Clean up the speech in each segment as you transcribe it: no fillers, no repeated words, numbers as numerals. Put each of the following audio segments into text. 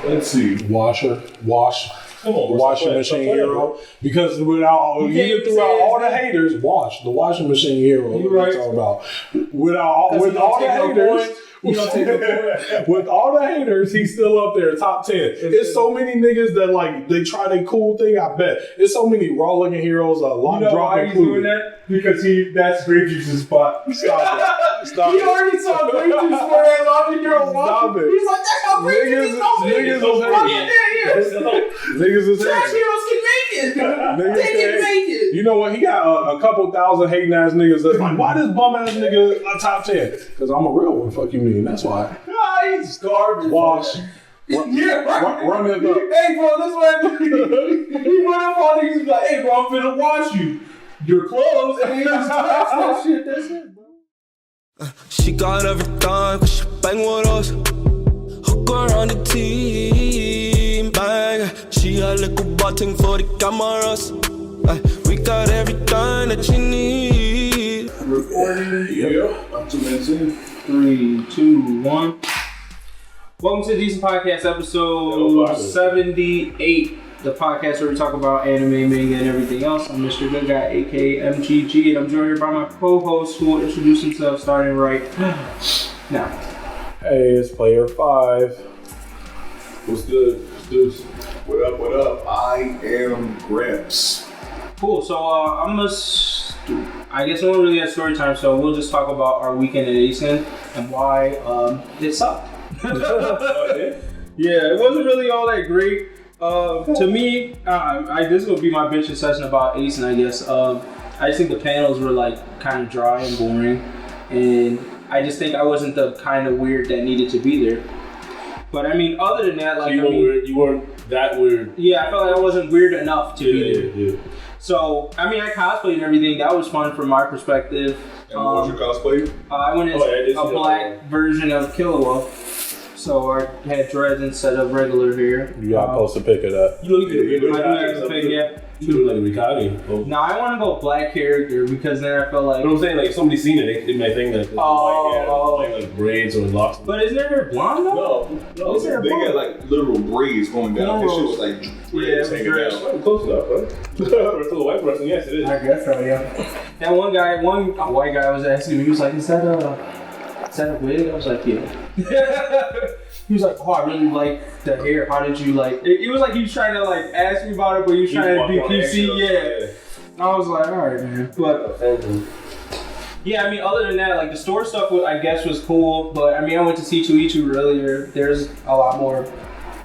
Let's see. Wash. Come on, washing machine hero. Because throughout all the haters, Wash, the washing machine hero. You right. Talking about. With all the haters. With all the haters, he's still up there, top 10. It's so many niggas that like they try their cool thing. I bet it's so many raw looking heroes. A lot drop included. Doing that? Because that's Grape Juice's spot. Stop it! Stop he it! already saw Grape Juice for that logic girl. Stop it! He's like, that's how Grape Juice is going. Niggas is trash heroes can make it. They can make it. You know what? He got a couple thousand hating ass niggas that's like, why this bum ass nigga top 10? Because I'm a real one. Fuck you mean? That's why. He's garbage. Wash. Run it up. Hey, bro, this way. He went up on niggas and like, hey, bro, I'm finna wash you. Your clothes, and he just touched that shit. That's it, bro. She got everything, cause she bang with us. Hook her on the team, bang. She a little button for the cameras. We got everything that you need. Recording. Yeah. Up to 3, 2, 1. Welcome to the Decent Podcast, episode 78. The podcast where we talk about anime, manga, and everything else. I'm Mr. Good Guy, aka MGG, and I'm joined here by my co-host who will introduce himself starting right now. Hey, it's Player 5. What's good? It's Deuce. What up? I am Gramps. Cool, so I guess we don't really have story time, so we'll just talk about our weekend at ACEN and why it sucked. Yeah, it wasn't really all that great. To me, this will be my bitching session about ACEN, I guess. I just think the panels were like kind of dry and boring, and I just think I wasn't the kind of weird that needed to be there. But I mean, other than that, like, you weren't that weird. Yeah, I felt like I wasn't weird enough to be there. Yeah. So, I mean, I cosplayed and everything. That was fun from my perspective. And what was your cosplay? I went as a black version of Killua. So I had dreads instead of regular hair. You gotta post a pic of that. I do have a pic, yeah. You look like Riccardi. No, I want to go black character because then I feel like. But I'm saying, like, if somebody's seen it, they might think that like braids or locks. But isn't their hair blonde though? No, they got like literal braids going down. This shit was like braids hanging down. Close enough, right? For the white person, yes, it is. I guess so, yeah. That one white guy was asking me, he was like, is that a wig? I was like, yeah. He was like, oh, I really like the hair. How did you like it? It was like he was trying to like ask me about it, but he was trying to be PC. Yeah. I was like, all right, man. But yeah, I mean, other than that, like the store stuff, I guess was cool. But I mean, I went to C2E2 earlier. There's a lot more.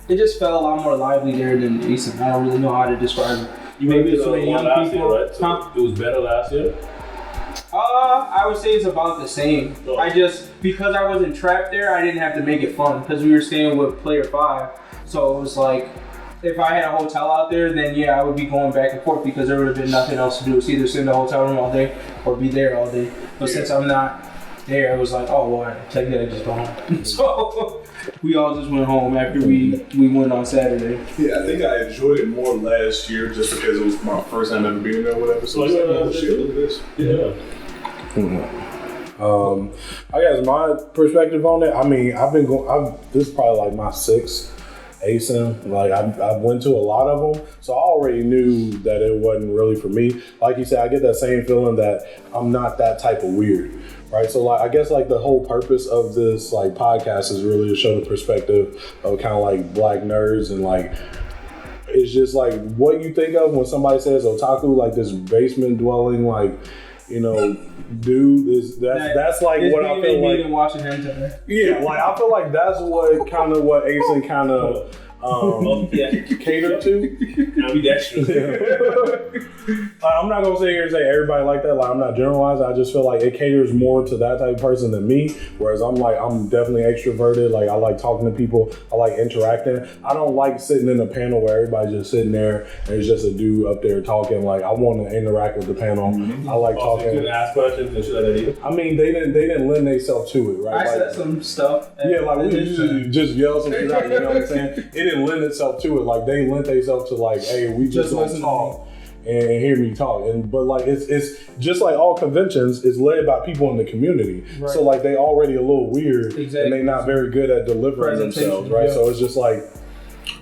It just felt a lot more lively there than ACEN. I don't really know how to describe it. You maybe it's like young people, year, right? So it was better last year. I would say it's about the same. Oh. Because I wasn't trapped there, I didn't have to make it fun because we were staying with Player 5. So it was like, if I had a hotel out there, then yeah, I would be going back and forth because there would have been nothing else to do. It's either sit in the hotel room all day or be there all day. But since I'm not there, it was like, oh, well, technically I just go home. So we all just went home after we went on Saturday. Yeah, I think I enjoyed it more last year just because it was my first time ever being there or whatever. So I was like, oh shit, look at this. Yeah. I guess my perspective on it, I mean, this is probably like my 6th ACEN. Like, I went to a lot of them, so I already knew that it wasn't really for me. Like you said, I get that same feeling that I'm not that type of weird, right? So, like, I guess, like, the whole purpose of this, like, podcast is really to show the perspective of kind of, like, black nerds and, like, it's just, like, what you think of when somebody says otaku, like, this basement-dwelling, like, you know, dude, that's like what I feel like. Watching hentai. Yeah, like I feel like that's what ACEN kind of catered to. I'll be that true. I'm not gonna sit here and say everybody like that. Like I'm not generalizing. I just feel like it caters more to that type of person than me. Whereas I'm definitely extroverted. Like I like talking to people. I like interacting. I don't like sitting in a panel where everybody's just sitting there and it's just a dude up there talking. Like I want to interact with the panel. Mm-hmm. I like talking. You couldn't ask questions and shit like that either. I mean, they didn't lend themselves to it, right? I said some stuff. Yeah, like we just yell some shit out. You know what I'm saying? It didn't lend itself to it. Like they lent themselves to like, hey, we just want to talk and hear me talk. But like it's just like all conventions, it's led by people in the community. Right. So like they already a little weird and they not very good at delivering themselves, right? Yeah. So it's just like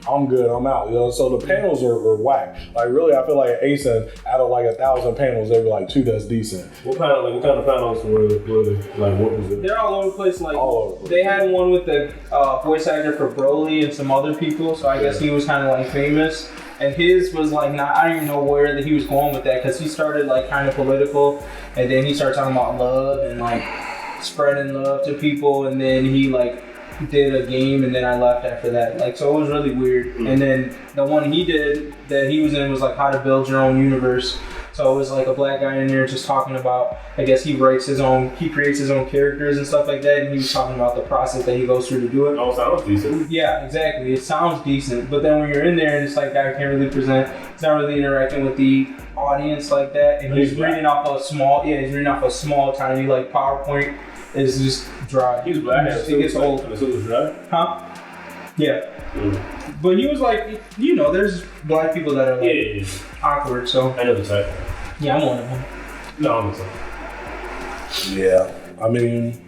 I'm good, I'm out. You know, so the panels are whack. Like really, I feel like ACEN out of like 1,000 panels, there were like 2 that's decent. What kind of panels were they? Like what was it? They're all over the place. Like All over the place. they had one with the voice actor for Broly and some other people. So I guess he was kind of like famous. And his was like not. I don't even know where that he was going with that because he started like kind of political, and then he started talking about love and like spreading love to people, and then he like did a game, and then I left after that. Like so, it was really weird. Mm-hmm. And then the one he did that he was in was like how to build your own universe. So it was like a black guy in there just talking about, I guess he creates his own characters and stuff like that, and he was talking about the process that he goes through to do it. Oh, sounds decent. Yeah, exactly. It sounds decent, but then when you're in there and it's like I can't really present, he's not really interacting with the audience like that, and he's reading off a small, tiny like PowerPoint. It's just dry. He's black. It gets old. And so it was dry? Huh? Yeah. Mm. But he was like, you know, there's black people that are like awkward, so. I know the type. Yeah, I'm one of them. No, I'm the type. Yeah, I mean,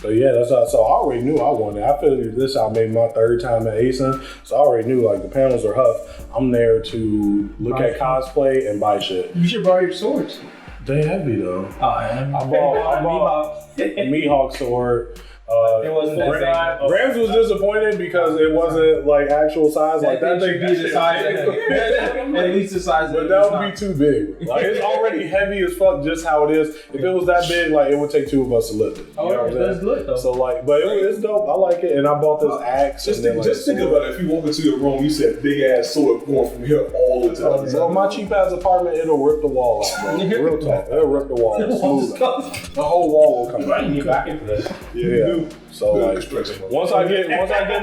but yeah, that's how, so I already knew I wanted. I figured this out maybe my 3rd time at ACEN, so I already knew like the panels are huff. I'm there to look at cosplay and buy shit. You should borrow your swords. They heavy though. I bought Mihawk sword. It wasn't that big. Gramps was disappointed because it wasn't like actual size. Like that thing should be the size of him. At least the size of But that would be too big. Like it's already heavy as fuck just how it is. If it was that big, like it would take 2 of us to lift it. Oh, yeah, that's good though. So like, but it's dope. I like it. And I bought this axe. Just think about it. If you walk into your room, you see a big ass sword going from here all the time. Bro, my cheap ass apartment, it'll rip the wall out, bro. Real talk. It'll rip the wall. Smooth out. The whole wall will come out. You back into that. Yeah. So like, once I get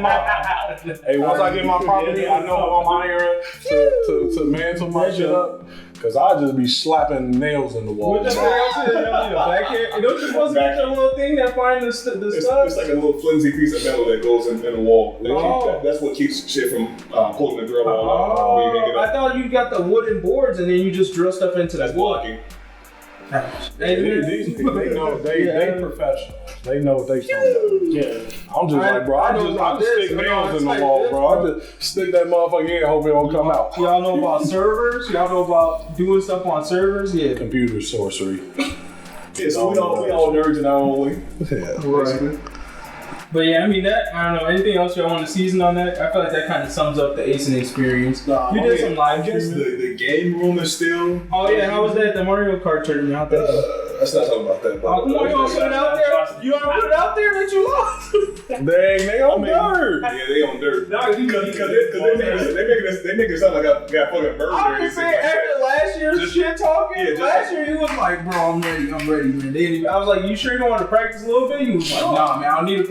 my property, I know who I'm hiring to mantle my shit up. Cause I'll just be slapping nails in the wall. What the hell is it? Don't you supposed to get your little thing that finds the stuff? It's like a little flimsy piece of metal that goes in the wall. That's what keeps shit from pulling the drill wall. I thought you got the wooden boards and then you just drill stuff into the blocking. They know they professional. They know what they talking about. Yeah. I'm just like, bro, I just stick nails in the wall, bro. I just stick that motherfucker in, hope it don't come out. Y'all know about servers? Y'all know about doing stuff on servers? Yeah. Computer sorcery. Yeah, so we all nerds in our own way. Yeah. Right. But yeah, I mean that, I don't know, anything else y'all want to season on that? I feel like that kind of sums up the ACEN experience. You did some live streaming. I guess the game room is still... Oh yeah, how was that? The Mario Kart tournament out there? Let's not talk about that. Come on, you want to put it out there? You want to put it out there that you lost? They on dirt. Yeah, they on dirt. They make it sound like I got fucking murdered. I'm just saying, after last year's shit talking, last year you was like, bro, I'm ready, man. I was like, you sure you don't want to practice a little bit? You was like, nah, man, I don't need to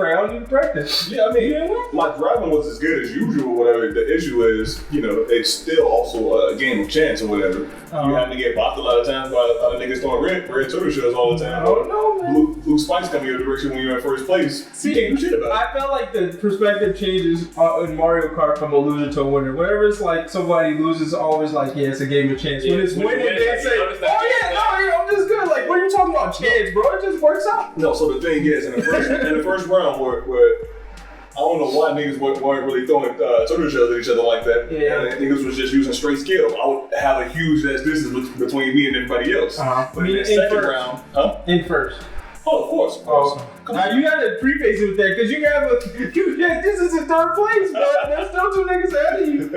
practice. Yeah, I mean, my driving was as good as usual, whatever. The issue is, it's still also a game of chance or whatever. You have to get blocked a lot of times by other niggas throwing red turtle shells all the time. Oh no, man. Blue spikes come your direction when you're in first place. See, you can't do shit about it. I felt like the perspective changes in Mario Kart from a loser to a winner. Whenever it's like somebody loses, always like, yeah, it's a game of chance. When it's winning, they say, oh yeah, no, I'm just good. Like, what are you talking about chance, bro? It just works out. No, so the thing is, in the first round, where I don't know why niggas weren't really throwing turtle shells at each other like that. Yeah. And niggas was just using straight skill. I would have a huge ass distance between me and everybody else. But in the second round, In first. Oh, of course. Now you gotta preface it with that, because this is in 3rd place, but there's still 2 niggas ahead of you.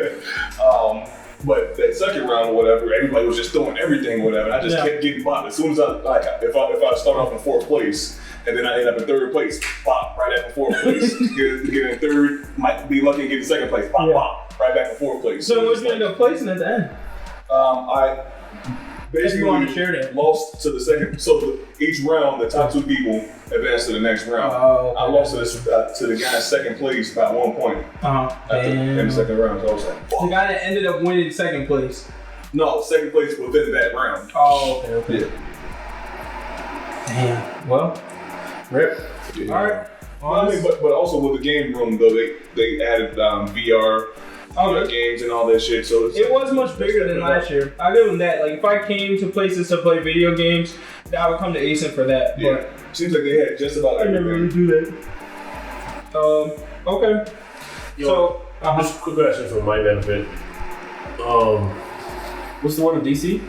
But that second round or whatever, everybody was just throwing everything or whatever. And I just kept getting bopped. As soon as if I start off in 4th place, and then I end up in 3rd place, pop, right back in 4th place. get in 3rd, might be lucky and get in 2nd place, pop, right back in 4th place. So what's you end up placing at the end? I basically lost to the second. So each round, the top 2 people advanced to the next round. I lost to the guy in 2nd place by 1 point in the second round. So I was like, the guy that ended up winning 2nd place. No, 2nd place within that round. Oh, okay. Yeah. Damn. Well, rip. Yeah. All right. But also with the game room though, they added VR. Games and all that shit, so it was much bigger than last year. I give them that. Like if I came to places to play video games, I would come to ACEN for that. Yeah. But seems like they had just about everything. I never really do that. Okay. So Just a quick question for my benefit. What's the one in DC?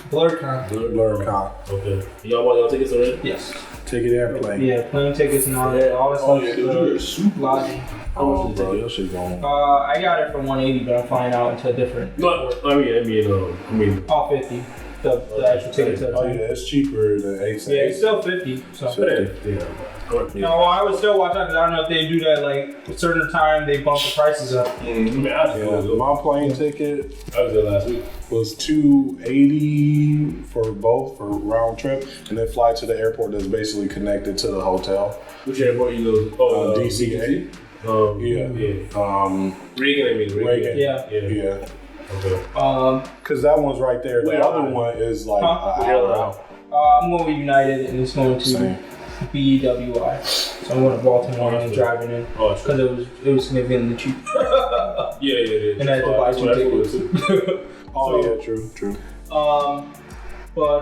BlurCon. BlurCon. Okay. Y'all bought y'all tickets already? Yes. Ticket airplane. Yeah, plane tickets and all that. All that stuff. Yeah, dude, you're super lodging. How much is the Bro, ticket? your shit going. I got it for 180, but I'm flying out into a different. No, I mean. All 50. The actual ticket to the Oh plane. yeah, it's cheaper than ACEN. Yeah, it's still 50. So. Yeah. No, I would still watch out because I don't know if they do that like a certain time they bump the prices up. I mean, I just Yeah, my plane ticket I was there last week. was $280 for both for round trip, and then fly to the airport that's basically connected to the hotel. Which airport you go? Oh, DCA. Yeah. Reagan. Reagan. Yeah. Yeah. Okay. Because that one's right there. The Where other am I? one is like Huh? an hour out. I'm going with United and it's going to Same. BWI. So I'm going to Baltimore and driving in Oh, because it was significantly cheap. Yeah. And I had to buy 2 tickets. Oh So, yeah, true. But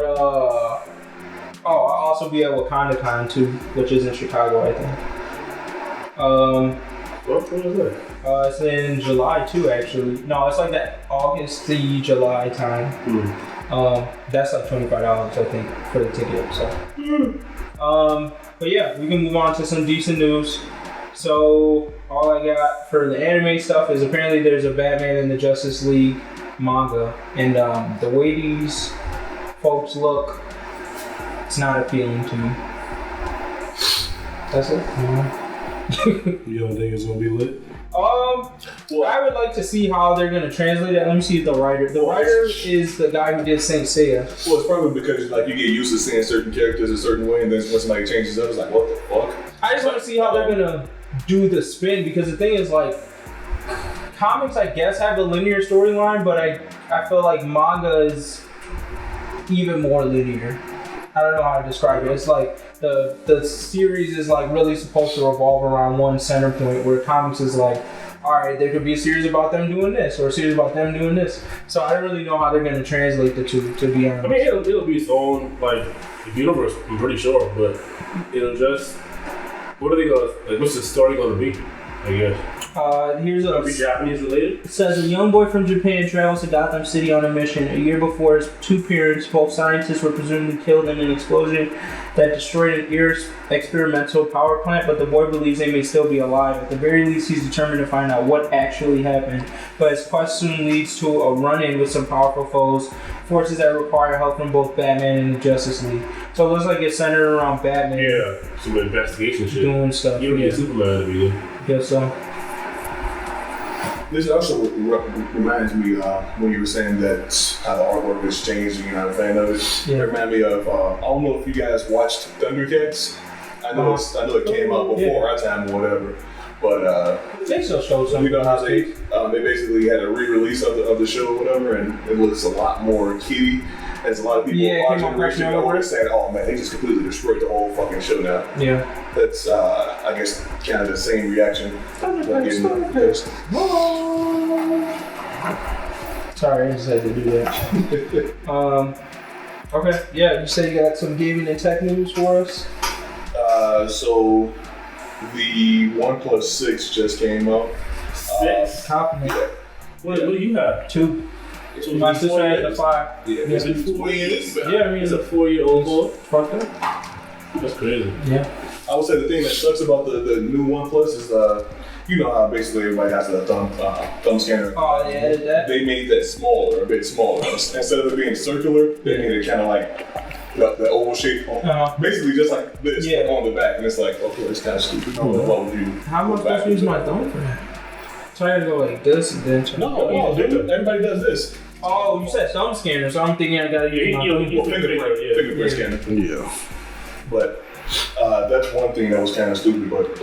I'll also be at WakandaCon Con too, which is in Chicago, I think. What is that? It's in July too, actually. No, it's like that August to July time. That's like $25, I think, for the ticket. So, but yeah, we can move on to some decent news. So, all I got for the anime stuff is apparently there's a Batman in the Justice League manga, and the way these folks look, it's not appealing to me. That's it. You don't think it's gonna be lit? Well, I would like to see how they're gonna translate it. Let me see the writer. The writer is the guy who did Saint Seiya. Well, it's probably because like you get used to seeing certain characters a certain way, and then when somebody changes up, it's like, what the fuck? I just want to see how they're gonna do the spin, because the thing is, like, comics I guess have a linear storyline, but I feel like manga is even more linear. I don't know how to describe it. It's like the series is like really supposed to revolve around one center point, where comics is like, all right, there could be a series about them doing this or a series about them doing this. So I don't really know how they're going to translate the two, to be honest. I mean, it'll be its own like universe. I'm pretty sure, but it'll just. What are they gonna like? What's the story gonna be? I guess. Here's It'll be Japanese related. It says a young boy from Japan travels to Gotham City on a mission. A year before his 2 parents, both scientists, were presumably killed in an explosion that destroyed an experimental power plant, but the boy believes they may still be alive. At the very least, he's determined to find out what actually happened. But his quest soon leads to a run-in with some powerful foes, forces that require help from both Batman and the Justice League. So it looks like it's centered around Batman. Yeah, some investigation shit. Doing stuff. You don't need Superman to be there. Yeah, so. This also reminds me when you were saying that how the artwork has changed and you're not a fan of it. Yeah. It reminded me of I don't know if you guys watched Thundercats. I know it came out before our time or whatever, but They still show something. you know how they basically had a re-release of the show or whatever, and it looks a lot more kiddie. There's a lot of people Yeah, of our came out generation fresh that now. were saying, "Oh man, they just completely destroyed the whole fucking show now." Yeah. That's I guess kind of the same reaction. Sorry, I just had to do that. Okay, yeah, you say you got some gaming and tech news for us? So the OnePlus 6 just came out. 6? Copy. What do you have? 2. So My it's sister 4 has years? the 5. Yeah, It's been 4 years. Yeah, I mean, It's a 4-year-old boy. fucked up. That's crazy. Yeah. I would say the thing that sucks about the new OnePlus is you know how basically everybody has a thumb scanner. Oh, they added that? They made that smaller, a bit smaller. Instead of it being circular, they made it kind of like the oval shape, basically just like this on the back. And it's like, okay, it's kind of stupid. Why would you? How am I supposed to use my thumb for that? So I gotta go like this and then turn. No, dude, everybody does this. Oh, you said thumb scanner, so I'm thinking I gotta use my thumb. Fingerprint scanner. Yeah. But that's one thing that was kind of stupid. But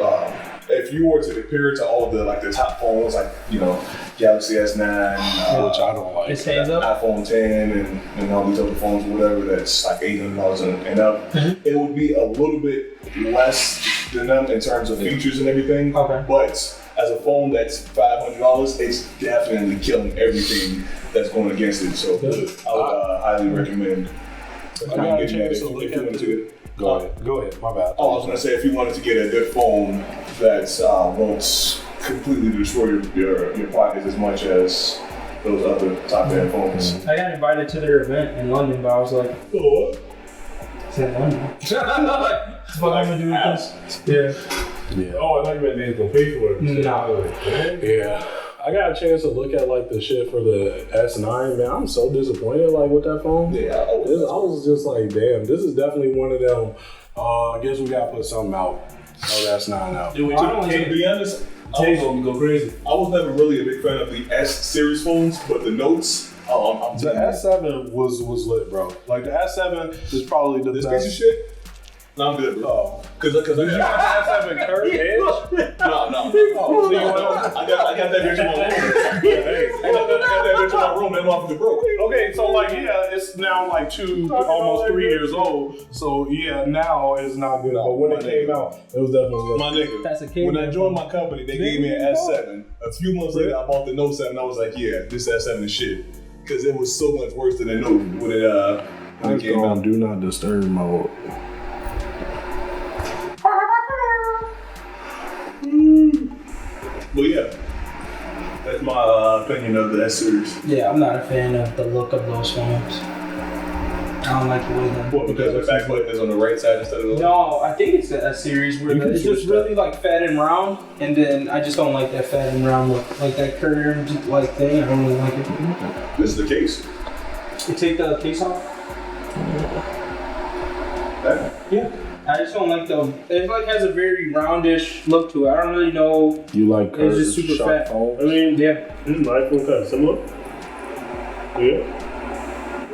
if you were to compare it to all of the top phones, like Galaxy S9, Which I don't like. It stands up. iPhone 10, and all these other phones or whatever, that's like $800 and up, it would be a little bit less than them in terms of features and everything. Okay. But as a phone that's $500, it's definitely killing everything that's going against it. So I would highly recommend. I got a chance to look at it. Go ahead, my bad. Oh, I was gonna say if you wanted to get a good phone that won't completely destroy your pockets as much as those other top end phones. I got invited to their event in London, but I was like, Oh, what? it's in London. What I'm gonna do with this? Yeah. Oh, I thought you meant they was gonna pay for it. No. Yeah. I got a chance to look at like the shit for the S9. Man, I'm so disappointed like with that phone. Yeah, I was just like, damn, this is definitely one of them. I guess we gotta put something out. Oh, that's not out. Dude, to be honest, Taste gonna go crazy. I was never really a big fan of the S series phones, but the Notes, I'm The S7 was lit, bro. Like the S7 is probably the this best. piece of shit. No, I'm good, bro. Oh. Cause I Did you have the S7 curved edge? no. Oh, so you want I got that bitch in my room. Hey, I got that bitch in my room. That motherfucker broke. Okay, so like it's now like almost 3 years old. So yeah, now it's not good. But when it came out, it was definitely good. My nigga, That's a kid. when I joined my company, they gave me an S7. A few months later, I bought the Note 7. I was like, yeah, this S7 is shit. Because it was so much worse than the Note when it came out. Do not disturb mode. But yeah, that's my opinion of the S series. Yeah, I'm not a fan of the look of those phones. I don't like the way that. What, because the back button is on the right side instead of the left? No, I think it's a series where You can it's switch just that. really like fat and round, and then I just don't like that fat and round look, like that curved like thing. I don't really like it. This is the case. You take the case off. That, Yeah. I just don't like the. It like has a very roundish look to it. I don't really know. You like It's curved, just super sharp fat. phones? I mean, Yeah. this is my iPhone kind of similar. Yeah.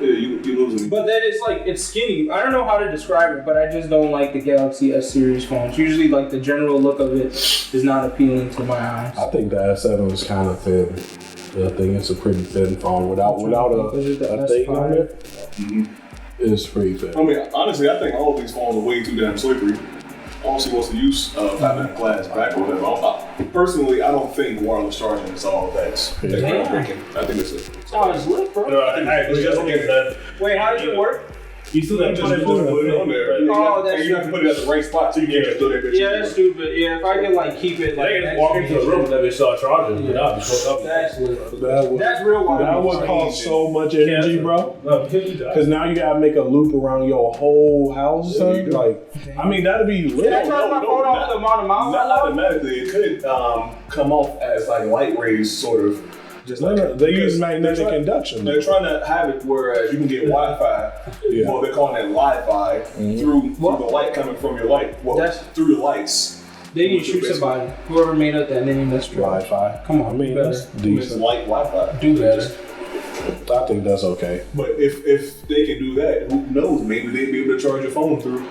you losing me. But then it's like it's skinny. I don't know how to describe it, but I just don't like the Galaxy S series phones. Usually, like the general look of it is not appealing to my eyes. I think the S7 is kind of thin. I think it's a pretty thin phone without Is it the a thing on S5? it. It's pretty thin. I mean, honestly, I think all of these phones are way too damn slippery. I don't see what's the use of having a glass back or whatever. Personally, I don't think wireless charging is all that's groundbreaking. I think it's Oh, it's lit, bro. No, I agree. I think it's that. Wait, how does it work? You still have to just put it on there. Oh, that's and you have to put it at the right spot so you can't just throw that bitch. Yeah, that's stupid. Yeah, if I can like keep it like They next just walk to into the room that they saw charging. Yeah. That'd be fucked up. That's lit. That That's real wireless. would cost so much energy, bro. No, because you die. Because now you gotta make a loop around your whole house, son. you do. Like, I mean, that'd be lit. Can I turn my phone off the amount of miles? Not automatically. It could come off as like light rays, sort of. Just No, like no, they use because magnetic they're induction. They're trying to have it whereas you can get Wi-Fi. Yeah. Well, they're calling it Li-Fi through the light coming from your light. Well, That's- through the lights. They can shoot somebody. Whoever made up that name, that's true. Wi-Fi. Come on, I mean, better. that's It's decent. light Wi-Fi. Do better. I think that's okay. But if they can do that, who knows? Maybe they'd be able to charge your phone through.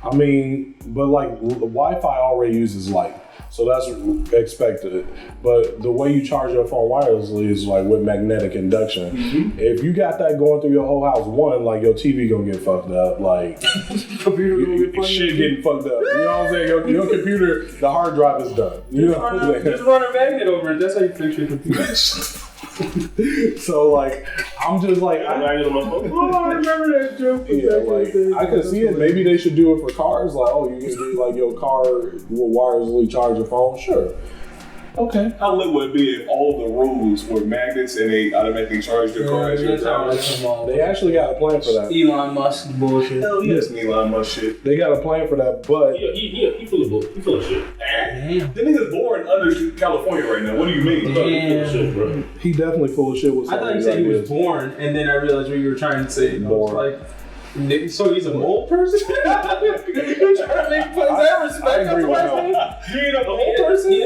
I mean, but like Wi-Fi already uses light, so that's expected. But the way you charge your phone wirelessly is like with magnetic induction. If you got that going through your whole house, one, like your TV gonna get fucked up, like Computer gonna get fucked shit up. getting fucked up. You know what I'm saying? Your computer, the hard drive is done. You know what I'm saying? Just run a magnet over it. That's how you fix your computer. So like, I'm just like, I'm not gonna look. Oh, I remember that joke. yeah, like I could see it. Maybe they should do it for cars. Like, oh, you can do like your car will wirelessly charge your phone. Sure. Okay. How lit would it be if all the roads were magnets and they automatically charged their car as you're driving? They actually got a plan for that. Elon Musk bullshit. Hell yes, Elon Musk shit. They got a plan for that, but He full of bull. He full of shit. Damn. The nigga's born under California right now. What do you mean? He full of Damn. shit, bro. he definitely full of shit with I thought you said he was born, and then I realized what you were trying to say. I was Born. like, so he's a mole person? You're trying to make fun of that respect? I agree with That's you ain't a mole person? I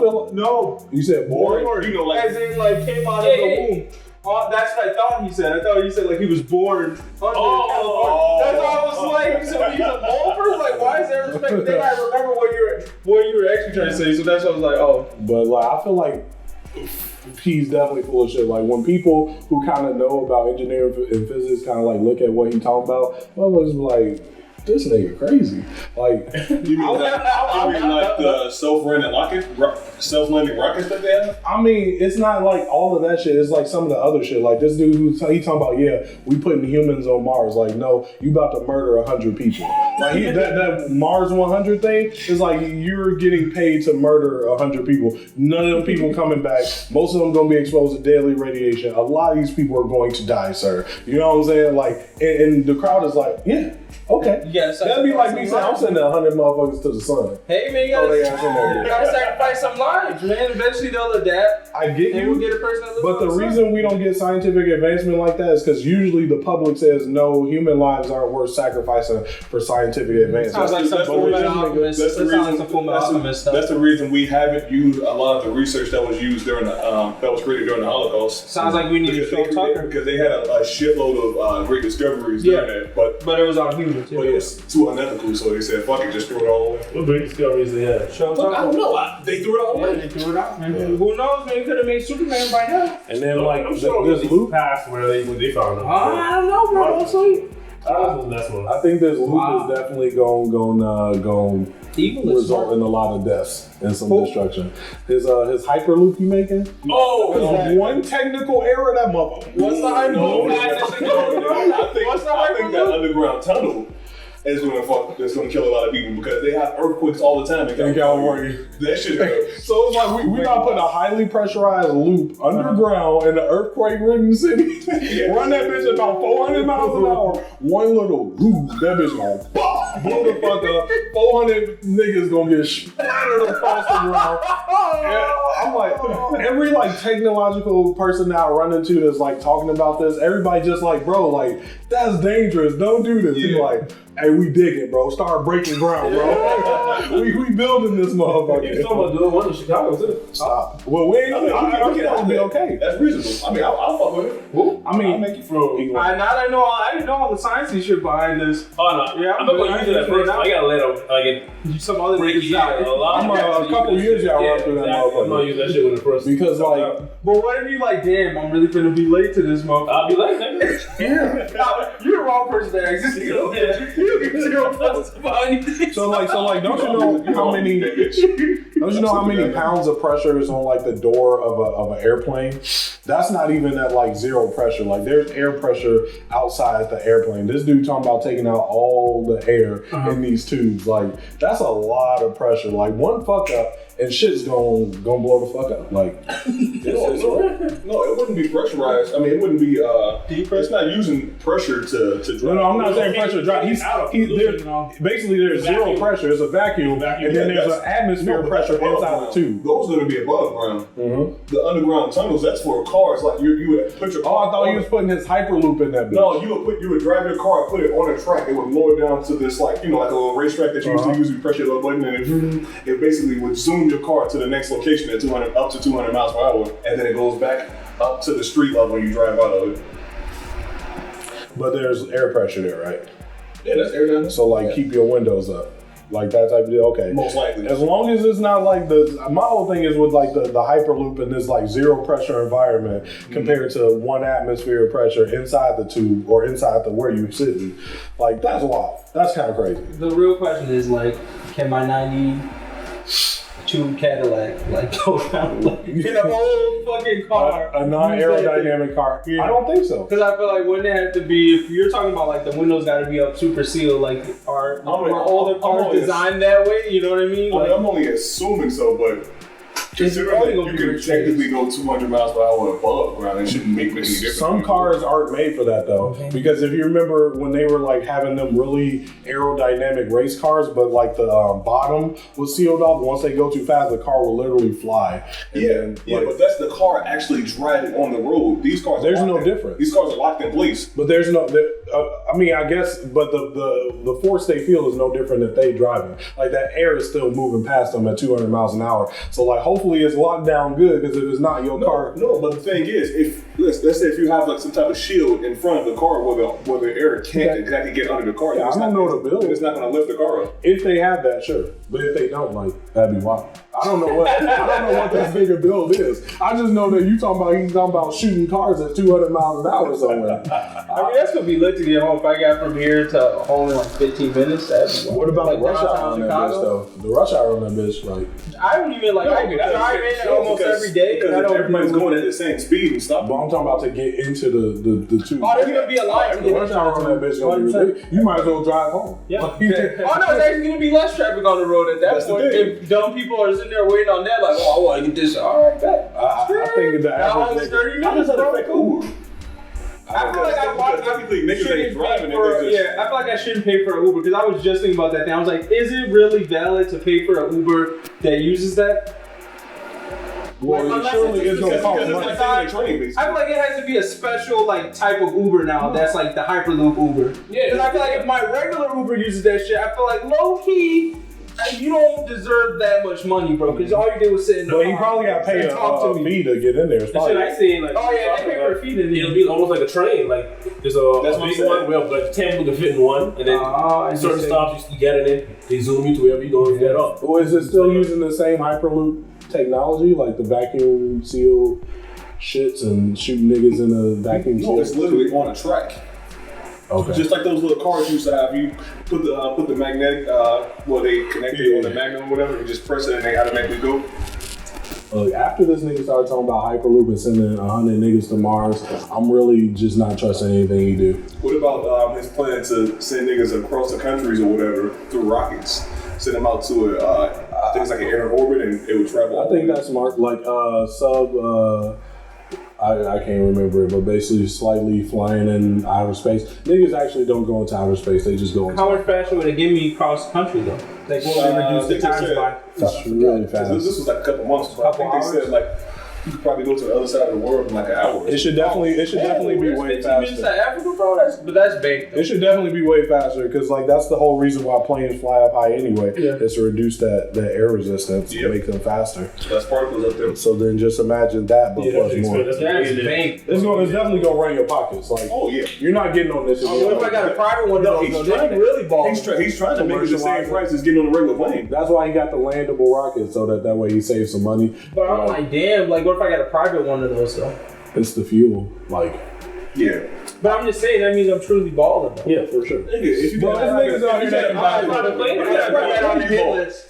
feel like, no. You said born? Born, you know, like As in, like, came out of the womb. That's what I thought he said. I thought he said, like, he was born under California. That's why I was like, so he's a mole person? Like, why is that respect? Then I remember what you were actually trying to say, so that's why I was like, oh. But like, I feel like he's definitely full of shit. Like when people who kind of know about engineering and physics kind of like look at what he's talking about, I was like, this nigga crazy. Like, You mean like the self-landing rockets that they have? I mean, it's not like all of that shit. It's like some of the other shit. Like this dude he talking about, yeah, we putting humans on Mars. Like, no, you about to murder 100 people. Like that Mars 100 thing is like you're getting paid to murder 100 people. None of them people coming back. Most of them gonna be exposed to deadly radiation. A lot of these people are going to die, sir. You know what I'm saying? Like, and the crowd is like, yeah. Okay. Yes, that'd be like me saying, I'm sending 100 motherfuckers to the sun. Hey man, you gotta sacrifice some lives, man. Eventually they'll adapt. I get you. We'll get a person that but the reason we don't get scientific advancement like that is because usually the public says no, human lives aren't worth sacrificing for scientific advancement. Sounds like some That's the reason we haven't used a lot of the research that was used during the that was created during the Holocaust. Sounds like we need to show Tucker because they had a shitload of great discoveries during that, but it was on humans. But it was too unethical, so they said, "Fuck it, just threw it all away." What great discoveries they had? I don't know. They threw it all away. They threw it out, man. Yeah. Who knows? Maybe could have made Superman by now. And then like I'm sure this loop past where they found them. I don't know, bro. I think this loop is definitely going result in a lot of deaths and some destruction. His hyperloop you making? Oh, one technical error that mother. What's the hyperloop? I think that underground tunnel is gonna kill a lot of people because they have earthquakes all the time in California. That shit. So it's like we not put a highly pressurized loop underground in an earthquake-ridden city. Run that bitch at about 400 miles an hour. One little loop, that bitch gonna blow the fuck up. 400 niggas gonna get splattered across the ground. And I'm like, every like technological person that I run into that's like talking about this, everybody just like, bro, like that's dangerous. Don't do this. He's like, hey, we digging, bro. Start breaking ground, bro. we building this motherfucker. You're talking about doing one in Chicago too. Stop. Well, we ain't. I think that would be okay. That's reasonable. I mean, I'll fuck with it. Well, I mean, I'll make you feel. I didn't know all the sciencey shit behind this. Oh no, yeah, I'm not gonna use it at first. I gotta let them some other niggas out. I'm a couple years y'all run through that motherfucker. I'm gonna use that shit when it first. Because like, but what if you like, damn, I'm really gonna be late to this motherfucker? I'll be late, nigga. Yeah. You're the wrong person to ask. You get 0 points about anything. So like, don't you know how many? Don't you know how many pounds of pressure is on like the door of an airplane? That's not even at like zero pressure. Like there's air pressure outside the airplane. This dude talking about taking out all the air in these tubes. Like that's a lot of pressure. Like one fuck up and shit's gonna blow the fuck up. Like no, it wouldn't be pressurized. I mean, it wouldn't be it's not using pressure to drive. No, I'm not saying pressure drive. Basically there's zero pressure. It's a vacuum, and then there's an atmosphere pressure inside the tube. Those are gonna be above ground. The underground tunnels, that's for cars. Like you would put your car. I thought he was putting his hyperloop in that bitch. No, you would drive your car, put it on a track. It would lower down to this like a little racetrack that you used to use. You press your little button, and it basically would zoom your car to the next location at up to 200 miles per hour, and then it goes back up to the street level when you drive out of it. But there's air pressure there, right? Yeah, that's air down there. So like keep your windows up. Like that type of deal, okay. Most likely. As long as it's not like my whole thing is with like the hyperloop in this like zero pressure environment compared to one atmosphere of pressure inside the tube or inside the where you're sitting. Like that's wild. That's kind of crazy. The real question is like, can my 92 Cadillac like go around like in a whole fucking car? A non-aerodynamic car? Yeah. I don't think so. Because I feel like wouldn't it have to be, if you're talking about like the windows got to be up super sealed, like are older cars designed that way? You know what I mean? Like, I'm only assuming so, but considering you can technically go 200 miles per hour above ground, it shouldn't make any difference. Some cars aren't made for that though, because if you remember when they were like having them really aerodynamic race cars, but like the bottom was sealed off. Once they go too fast, the car will literally fly. And but that's the car actually driving on the road. These cars, there's no difference. These cars are locked in place. But there's no. I mean, I guess, but the force they feel is no different than they driving. Like that air is still moving past them at 200 miles an hour. So like hopefully it's locked down good, because if it's not your car. No, but the thing is, if let's say if you have like some type of shield in front of the car where the air can't exactly get under the car, I don't know the build. It's not going to lift the car up. If they have that, sure. But if they don't, like that'd be wild. I don't know what this nigga build is. I just know that he's talking about shooting cars at 200 miles an hour somewhere. I mean, that's gonna be lit to get home. If I got from here to home in like 15 minutes, that'd be what about like the rush hour on that bitch though? The rush hour on that bitch, like I don't even like. I drive in almost every day, and I don't. Everybody's going at the same speed and stuff. but I'm talking about to get into the two. Oh, there's gonna be a line to The get rush hour on that bitch gonna be ridiculous. You might as well drive home. Yeah. Oh no, there's actually gonna be less traffic on the road at that That's the point. thing. If dumb people are sitting there waiting on that, like, oh, I want to get this. All right, bet. I think the How long average is 30 How does minutes, that bro? affect Uber? I feel like Technically, niggas shouldn't ain't driving pay if for, they just. yeah, I feel like I shouldn't pay for an Uber because I was just thinking about that thing. I was like, is it really valid to pay for an Uber that uses that? well, Like, it unless surely it's is gonna just cost because money. it's like I feel like it has to be a special like type of Uber now. That's like the Hyperloop Uber. Yeah. Because I feel like if my regular Uber uses that shit, I feel like low key, you don't deserve that much money, bro. Because all you did was sit in the But he car probably got to pay and talk to a me. fee to get in there. It's The shit probably- I seen, like, Oh yeah, they pay for a fee to it'll be almost like a train. Like, there's a That's what I'm big saying. one where like 10 people can fit in one, and then I certain see. stops you get in, they zoom you to wherever you go and get off. Well, is it still using the same Hyperloop technology, like the vacuum seal shits and shooting niggas in a vacuum seal? No, it's literally on a track. Okay. Just like those little cars you used to have. You put the magnetic, they connect it on the magnet or whatever. You just press it and they automatically go. After this nigga started talking about Hyperloop and sending 100 niggas to Mars, I'm really just not trusting anything he do. What about his plan to send niggas across the countries or whatever through rockets? Send them out to I think it's like an inner orbit and it would travel. I think that's smart. Like I can't remember it, but basically slightly flying in outer space. Niggas actually don't go into outer space; they just go into. How much faster would it give me across the country though? Like what would reduce the they just times said- by? It's really This fast. was like a couple months ago. I think they said like you could probably go to the other side of the world in like an hour. It should definitely be way 15 minutes to faster. Africa, bro. But that's big. It should definitely be way faster because like that's the whole reason why planes fly up high anyway. Yeah. Is to reduce that air resistance Yep. to make them faster. That's particles up there. So then just imagine that, but plus more. That's big. It's definitely gonna run your pockets. Like Oh yeah. you're not getting on this. What if I got a private one? No, He's really balling. He's trying to make it the same price as getting on a regular plane. That's why he got the landable rocket, so that way he saves some money. But I'm like, damn. Like, what if I got a private one of those though? It's the fuel, like. Yeah. But I'm just saying that means I'm truly balling though. Yeah, for sure. Nigga, if you Well, got there's niggas out here that can buy private plane.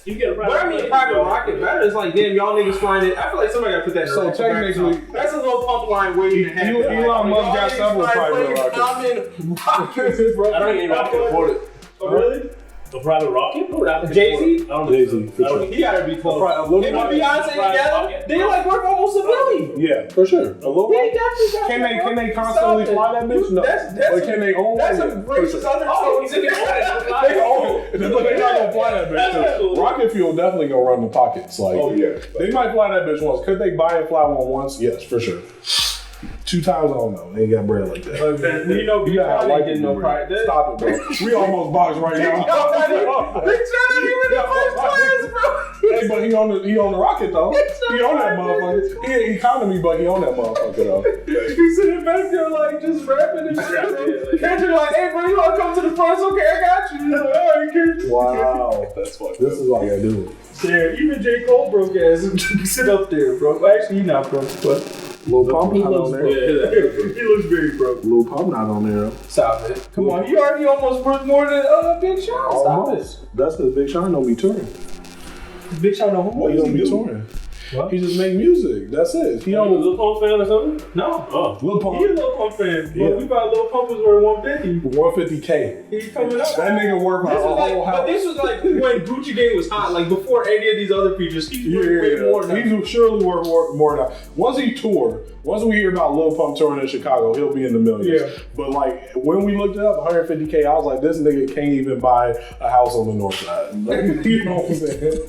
You get a private But I mean, private rocket better. It's like, damn, y'all niggas find it. I feel like somebody got to put that in the So record technically- back. That's a little pump line waiting to happen. Elon Musk got several private rockets. Common rockets, bro. I don't even rocket afford it. Oh, really? A private rocket? No, that Jay-Z? I don't Jay-Z, think for so. sure. He gotta be close. A little Him and rocket. Beyonce together, they like worth almost $1 million. Yeah, for sure. A little. They definitely got Can that, bro. they constantly Stop fly it. that bitch? No. That's Or can they own That's one? a For racist sure. undertone. They own it. They own it. But they're not gonna fly that bitch. Too. Rocket fuel definitely gonna run the pockets. Like, Oh yeah. they might fly that bitch once. Could they buy and fly one once? Yes, for sure. 2 times, I don't know. They ain't got bread like that. You know, You got Beyonce white didn't know bread. pride. Stop it, bro. We almost boxed right now. Big John ain't even the first class, bro. Hey, but he on the rocket though. He on that motherfucker. He ain't economy, but he on that motherfucker though. He's sitting back there like just rapping and shit. Kendrick like, hey bro, you wanna come to the front? Okay, I got you. He's like, alright, Kendrick. Wow. That's fucked This up. is why I do it. Yeah, even J. Cole broke ass sit up there, bro. Actually, he not broke, but Lil Pump not on there. he looks very broke. Lil Pump not on there. Stop it. Come on, he already almost worth more than Big Sean. Stop Almost. That's because Big Sean don't be touring. it. Big Sean no who? He don't be touring. What? He just make music. That's it. He You a don't. Lil Pump fan or something? No. Oh. Lil He a Pump. Lil Pump fan. Yeah. But we thought Lil Pump was worth 150. 150K. He's coming up. That nigga work my This was like, whole but house. this was like when Gucci Gang was hot, like before any of these other features. He's worth way more now. He's surely worth more now. Once he tour, once we hear about Lil Pump touring in Chicago, he'll be in the millions. Yeah. But like when we looked it up, 150K, I was like, this nigga can't even buy a house on the north side. Like, you know what I'm saying?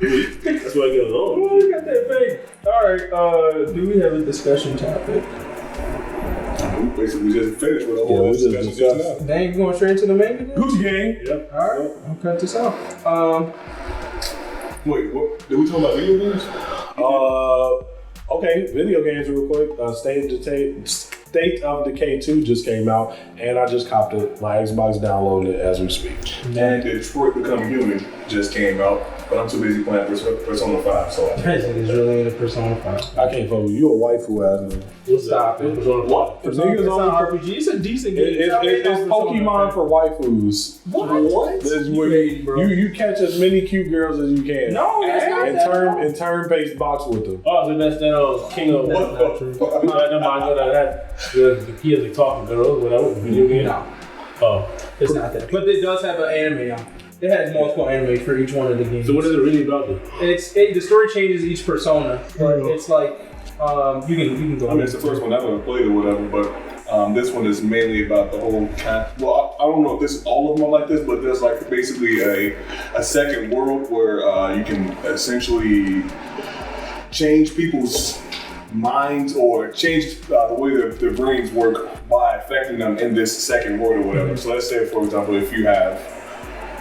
That's why I get along. Oh, look at that thing. Alright, do we have a discussion topic? Basically, we just finished with a Yeah, whole we just discussion just discussed. now. Dang, going straight into the manga then? Gucci Gang. Yep. Alright, I'll cut this off. Wait, what? Did we talk about video games? Okay, video games real quick. State of Decay 2 just came out, and I just copped it. My Xbox downloaded it as we speak. And Detroit Become Human just came out. but I'm too busy playing Persona 5. So He's really into Persona 5. I can't fuck with you. A waifu ass nigga. Stop it. what? If niggas It's only not RPG. It's a decent game. it's Pokemon for waifus. What? That's You when crazy, bro. you catch as many cute girls as you can. No, it's not And that. and turn-based box with them. Oh, so that's that King of. That's not true. Never mind, he has a talking girl, whatever, video game. No, Oh. it's not that. But it does have an anime on. It has multiple anime for each one of the games. So what is it really about then? The story changes each persona. But it's like you can go. I mean, it's the first one I've ever played or whatever, but this one is mainly about the whole well, I don't know if this all of them are like this, but there's like basically a second world where you can essentially change people's minds or change the way their brains work by affecting them in this second world or whatever. So let's say, for example, if you have,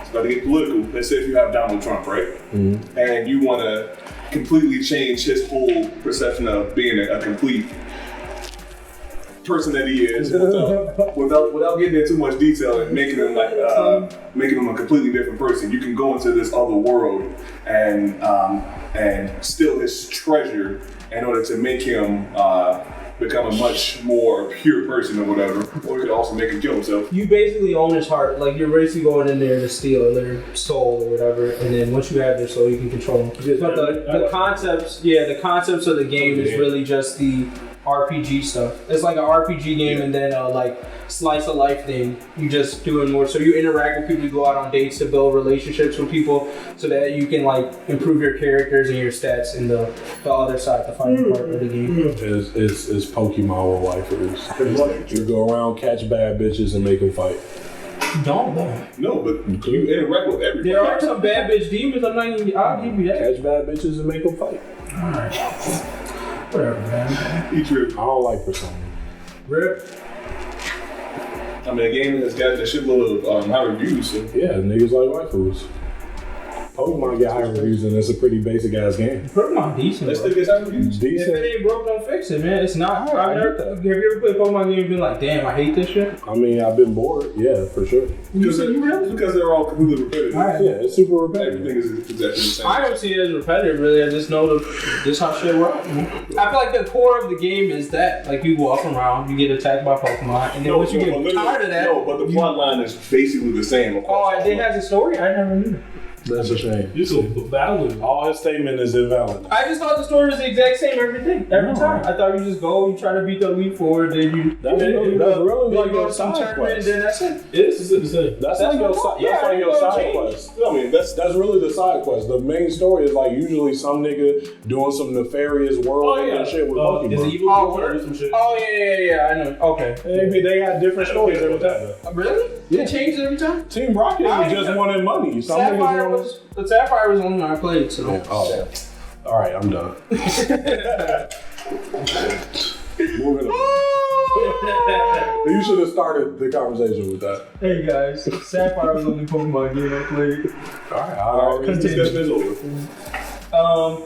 it's about to get political, let's say if you have Donald Trump, right? Mm-hmm. And you want to completely change his whole perception of being a complete person that he is without getting into too much detail and making him making him a completely different person. You can go into this other world and steal his treasure in order to make him become a much more pure person or whatever. Or you could also make him kill himself. You basically own his heart. Like you're basically going in there to steal their soul or whatever, and then once you have their soul, you can control them. But the concepts of the game is really just the RPG stuff. It's like an RPG game, and then like slice of life thing. You just doing more. So you interact with people, you go out on dates to build relationships with people, so that you can like improve your characters and your stats in the other side, the final part of the game. It's Pokemon with waifus. You go around, catch bad bitches, and make them fight. Don't though. No, but you interact with everybody. There are some bad bitch demons. I'll give you that. Catch bad bitches and make them fight. Alright. Whatever, man. Each rip. I don't like Persona. Rip. I mean, a game that's got a shitload of high reviews. So. Yeah, niggas like waifus. Pokemon get high reviews, and it's a pretty basic ass game. Pokemon decent. Let's Bro. still get high reviews. If Decent. it ain't broke, don't fix it, man. It's not. Have you ever played a Pokemon game and been like, damn, I hate this shit? I mean, I've been bored. Yeah, for sure. You said you really? Because they're all completely repetitive. Alright. Yeah, it's super repetitive. Everything is exactly the same. I don't see it as repetitive, really. I just know this how shit works. I feel like the core of the game is that. Like, you walk around, you get attacked by Pokemon, and then once you get tired of that. No, but the plot line is basically the same. Oh, it has a story? I never knew that. That's a shame. You so valid. All his statement is invalid. I just thought the story was the exact same every time. I thought you just go, you try to beat the Elite Four, then you That's really like your some side tournament, and quest. then that's it. It is the same. That's like your side quest. I mean, that's That's really the side quest. The main story is like usually some nigga doing some nefarious world and shit with Is Pokemon. evil Oh, or some shit? Oh, yeah, I know. Okay. They got different stories every time. Really? Yeah. It changes every time? Team Rocket was just wanting money. Some niggas wanted. Sapphire was the only one I played, so. Yeah. Oh, all right, I'm done. Moving on. You should have started the conversation with that. Hey guys, Sapphire was the only Pokemon game I played. All right, this discussion is over.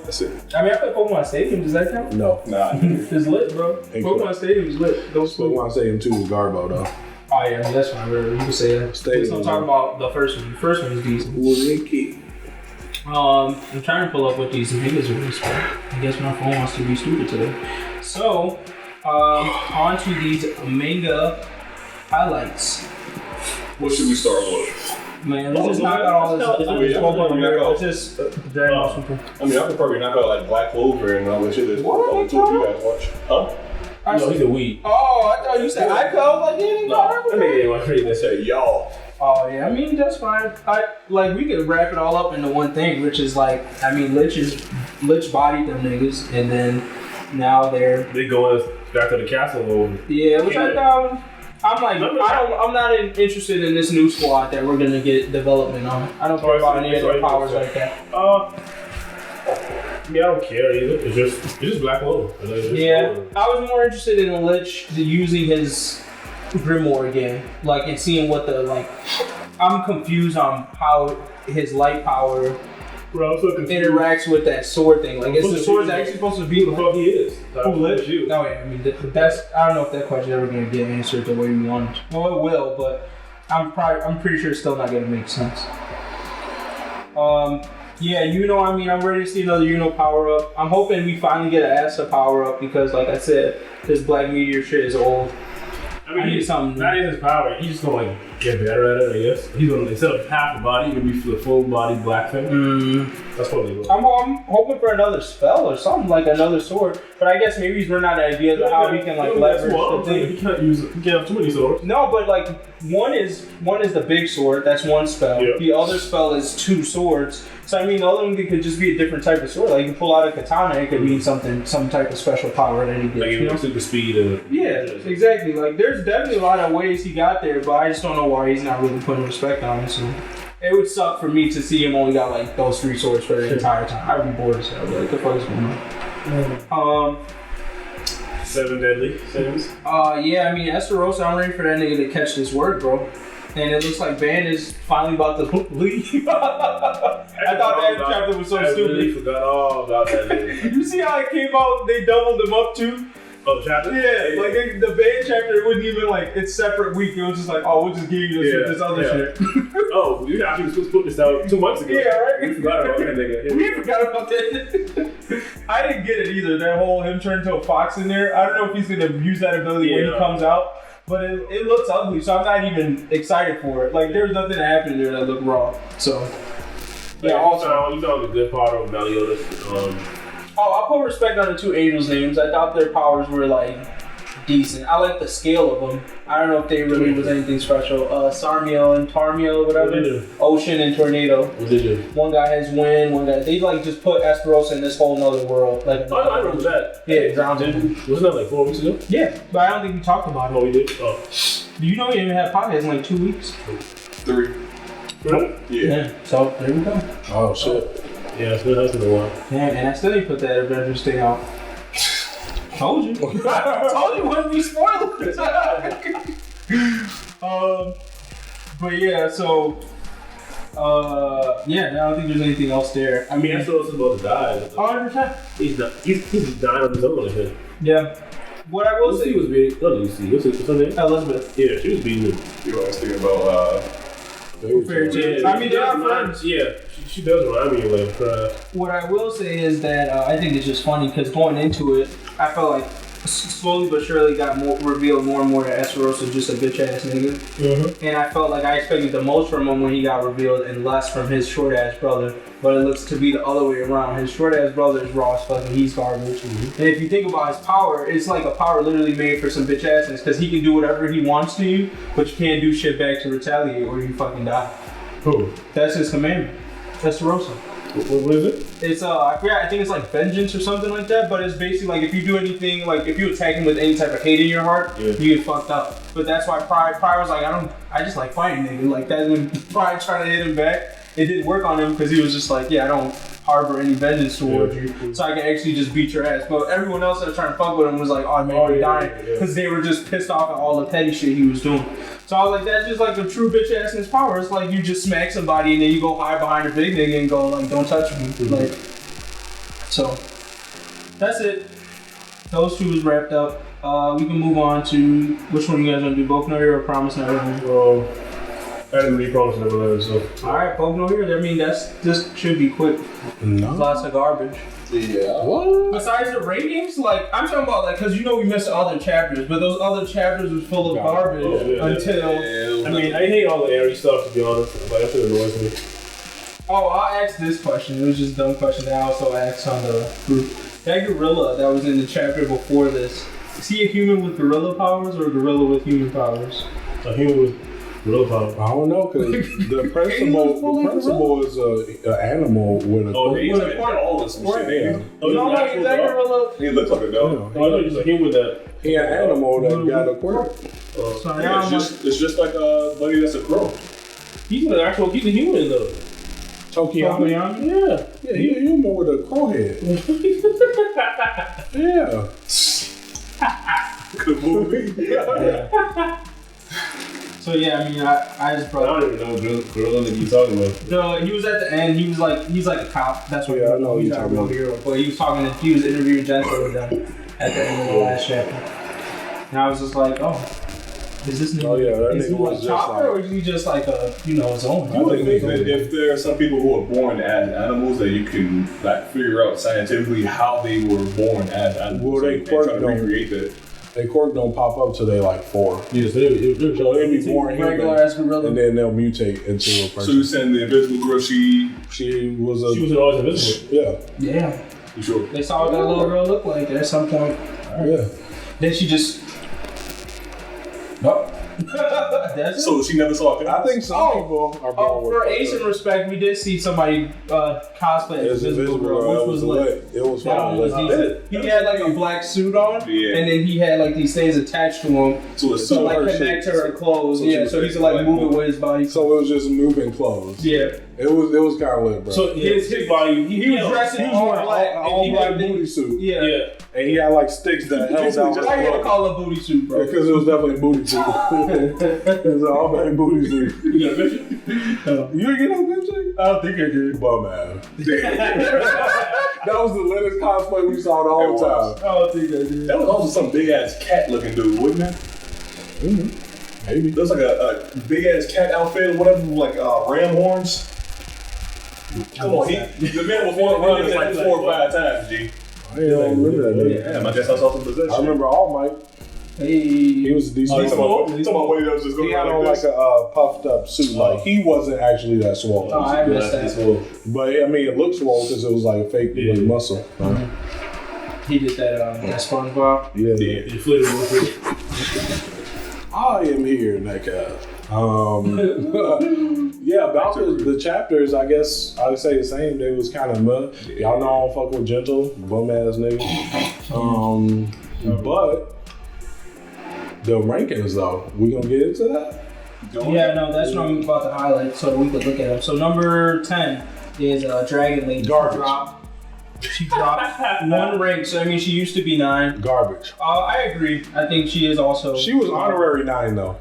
That's it. I mean, I played Pokemon Stadium. Does that count? No. Nah. It's lit, bro. Pokemon Stadium is lit. Those Pokemon Stadium 2 is Garbo, though. Oh yeah, I mean, that's fine. You can say that. Stadium. I'm talking about the first one. The first one is decent. I'm trying to pull up what these videos are released for. I guess my phone wants to be stupid today. So, on to these manga highlights. What should we start with? Man, let's just knock out all this. Let's just Dragon Ball Super. I mean, I could probably knock out like Black Clover and all that shit. That's What? two you guys watch. Huh? No, he's a weed. Oh, I thought you said I code like you No, I mean, I read that say y'all. Oh yeah, I mean that's fine. We could wrap it all up into one thing, which is like, I mean, Lich bodied them niggas, and then now They go back to the castle. which I'm like, I'm not interested in this new squad that we're gonna get development on. I don't care about any of their powers like that. Yeah, I don't care either. It's just Black Clover. Yeah, I was more interested in Lich using his Grimoire again, like, and seeing what I'm confused on how his light power interacts with that sword thing. Like, is the sword actually supposed to be who the fuck he is? Who Lich? Oh yeah, I mean that's, I don't know if that question's ever gonna get answered the way we want it. Well, it will, but I'm pretty sure it's still not gonna make sense. Yeah, I mean, I'm ready to see another power up. I'm hoping we finally get an Asta power up because, like I said, this Black Meteor shit is old. I mean, I need something. That is his power. He's just gonna like get better at it, I guess. He's gonna, instead of half the body, he'll be the full body black thing. That's what they will. I'm hoping for another spell or something, like another sword. But I guess maybe he's running out of ideas of how he can like leverage the thing. He can't have too many swords. No, but like one is the big sword. That's one spell. Yeah. The other spell is two swords. So I mean, the other one could just be a different type of sword. Like you can pull out a katana, it could mean some type of special power that he gets. Like super speed and yeah, exactly. Like there's definitely a lot of ways he got there, but I just don't know why he's not really putting respect on it. So it would suck for me to see him only got like those 3 swords for the entire time. I'd be bored as hell. I'd be like, the fuck is going on? 7 deadly sins. Yeah, I mean, Esterosa, I'm ready for that nigga to catch this work, bro. And it looks like Ban is finally about to leave. I thought that chapter was so stupid. I really forgot all about that. You see how it came out? They doubled them up too. Oh, the chapter? Yeah, like the Ban chapter, it wasn't even like it's separate week. It was just like, oh, we'll just give you this other shit. Oh, we actually supposed to put this out 2 months ago. Yeah, right. We forgot about that nigga. We forgot about that. I didn't get it either. That whole him turning into a fox in there. I don't know if he's gonna use that ability when he comes out. But it looks ugly, so I'm not even excited for it. Like, there's nothing that happened there that looked wrong. So, yeah, also. You found the good part of Meliodas. I'll put respect on the 2 angels' names. I thought their powers were, like, decent. I like the scale of them. I don't know if they really was anything special. Sarmiel and Tarmiel, whatever. What they do? Ocean and Tornado. What they do? One guy has wind, one guy. They, like, just put Esterosa in this whole nother world. Like, I remember that. Yeah, drowned him. Wasn't that like 4 weeks ago? Yeah, but I don't think we talked about it. Oh, we did? Oh. Do you know he didn't have podcasts in, like, 2 weeks? 3. Really? Yeah. So, there we go. Oh shit. Yeah, it's been a while. Yeah, man, I still didn't put that Avengers thing out. Told you. Told you wouldn't be spoilers. But yeah, so yeah, I don't think there's anything else there. I mean, Esteros is about to die. 100%. He's dying on his own, I think. Yeah. What I will say was beating. What did you see? What's her name? Elizabeth. Yeah, she was beating him. You always thinking about Fairy tales. I mean, they are friends. Yeah, she does remind me of her. What I will say is that I think it's just funny because going into it, I felt like slowly but surely got revealed more and more that Esteros is just a bitch ass nigga. Mm-hmm. And I felt like I expected the most from him when he got revealed and less from his short ass brother. But it looks to be the other way around. His short ass brother is raw as fucking, he's garbage. Mm-hmm. And if you think about his power, it's like a power literally made for some bitch assness because he can do whatever he wants to you, but you can't do shit back to retaliate or you fucking die. Who? That's his commandment. Esterosa. What is it? It's I forgot, I think it's like vengeance or something like that, but it's basically like if you do anything, like if you attack him with any type of hate in your heart, you get fucked up. But that's why Pride was like, I just like fighting nigga. Like that when Pride tried to hit him back, it didn't work on him because he was just like, yeah, I don't harbor any vengeance towards you, so I can actually just beat your ass. But everyone else that was trying to fuck with him was like, oh man, you're dying, because they were just pissed off at all the petty shit he was doing. So I was like, that's just like a true bitch ass in his power. It's like you just smack somebody and then you go hide behind a big nigga and go like, don't touch me. Like, so that's it. Those 2 is wrapped up. We can move on to which one you guys want to do? Boku no Hero or Promised Neverland? I didn't really Promised Neverland, so. Alright, Boku no Hero. I mean, this should be quick. No. Lots of garbage. Yeah. What? Besides the ratings, like I'm talking about, like, cause you know we missed other chapters, but those other chapters was full of garbage until. I mean, I hate all the airy stuff to be honest. Like that shit annoys me. Oh, I'll ask this question. It was just a dumb question that I also asked on the group. That gorilla that was in the chapter before this, is he a human with gorilla powers or a gorilla with human powers? A human with gorilla powers. I don't know, because the principal is an animal with a... Oh, he's like all this shit. Yeah. Oh, You don't like that gorilla? He looks like a dog. Oh, I know he's a human that... He an animal that got a quirk. So Yeah, it's just like a buddy that's a crow. He's an actual, he's a human though. Tokiyama? Yeah. Yeah, he's a human with a crow head. Yeah. Good movie. Yeah. So yeah, I mean, I just I brought. don't even know what gorilla that you talking about. He was at the end. He was like a cop. That's what Yeah, I know he's you're not a talking real about. hero. But he was interviewing Jennifer with them at the end of the last chapter. And I was just like, oh, Is this nigga? Oh, yeah, that is nigga he was like just Chopper, like- or is he just like a his own? I would think that if there are some people who are born as animals, that you can like figure out scientifically how they were born as animals. Well, they and try to don't- recreate that. They quirk don't pop up till they like 4. Yeah, so they're So they'll be born regular human, ass gorilla. and then they'll mutate into a So you person. saying the invisible girl? She was a She was always invisible. yeah. Yeah, You sure? they saw what that little girl looked like at some point. Yeah. Then she just. Nope. That's it. So she never saw it. I think some people are born For with ACEN respect, we did see somebody cosplay as It's Invisible Girl, which was lit. It was That fun. was decent. He had like a black suit on, Yeah. and then he had like these things attached to him So it's to like her connect shit. to her clothes. So she Yeah, was so he's like like moving moving. with his body. So it was just moving clothes. Yeah, It was kind of lit, bro. So his body, he was dressed in all black. all and he black had the- booty suit. Yeah. yeah. And he had like sticks that held down his Why you gonna clothes. call it a booty suit, bro? Because it was definitely a booty suit. It was an all black booty suit. You got a picture? You didn't get no picture? I don't think I did. Bum ass. That was the latest cosplay we saw the It whole was. time. I don't think I did. That was also some big ass cat looking dude, wasn't it? Maybe. Looks like a big ass cat outfit or whatever, like ram horns. Come on, the man was one running like 4 or 5 times, G. I don't remember that nigga. Damn, I guess I saw some possession. I remember All Might. Hey. He was a decent. You talking about when he was just He going had on like like this? a puffed up suit. Like he wasn't actually that swole. Oh, I missed that. But I mean, it looked swole because it was like a fake like, muscle. He did that SpongeBob. Yeah. You flipped it. I am here, Neka. Yeah, about the chapters, I guess I would say the same. They was kind of mud. Y'all know I don't fuck with Gentle, bum ass nigga. But the rankings though, we gonna get into that? Yeah, no, that's what I'm about to highlight so we could look at them. So number 10 is Dragon Lady. Garbage. She dropped 1 rank, so I mean she used to be 9. Garbage. I agree. I think she is also. She was honorary 9 though.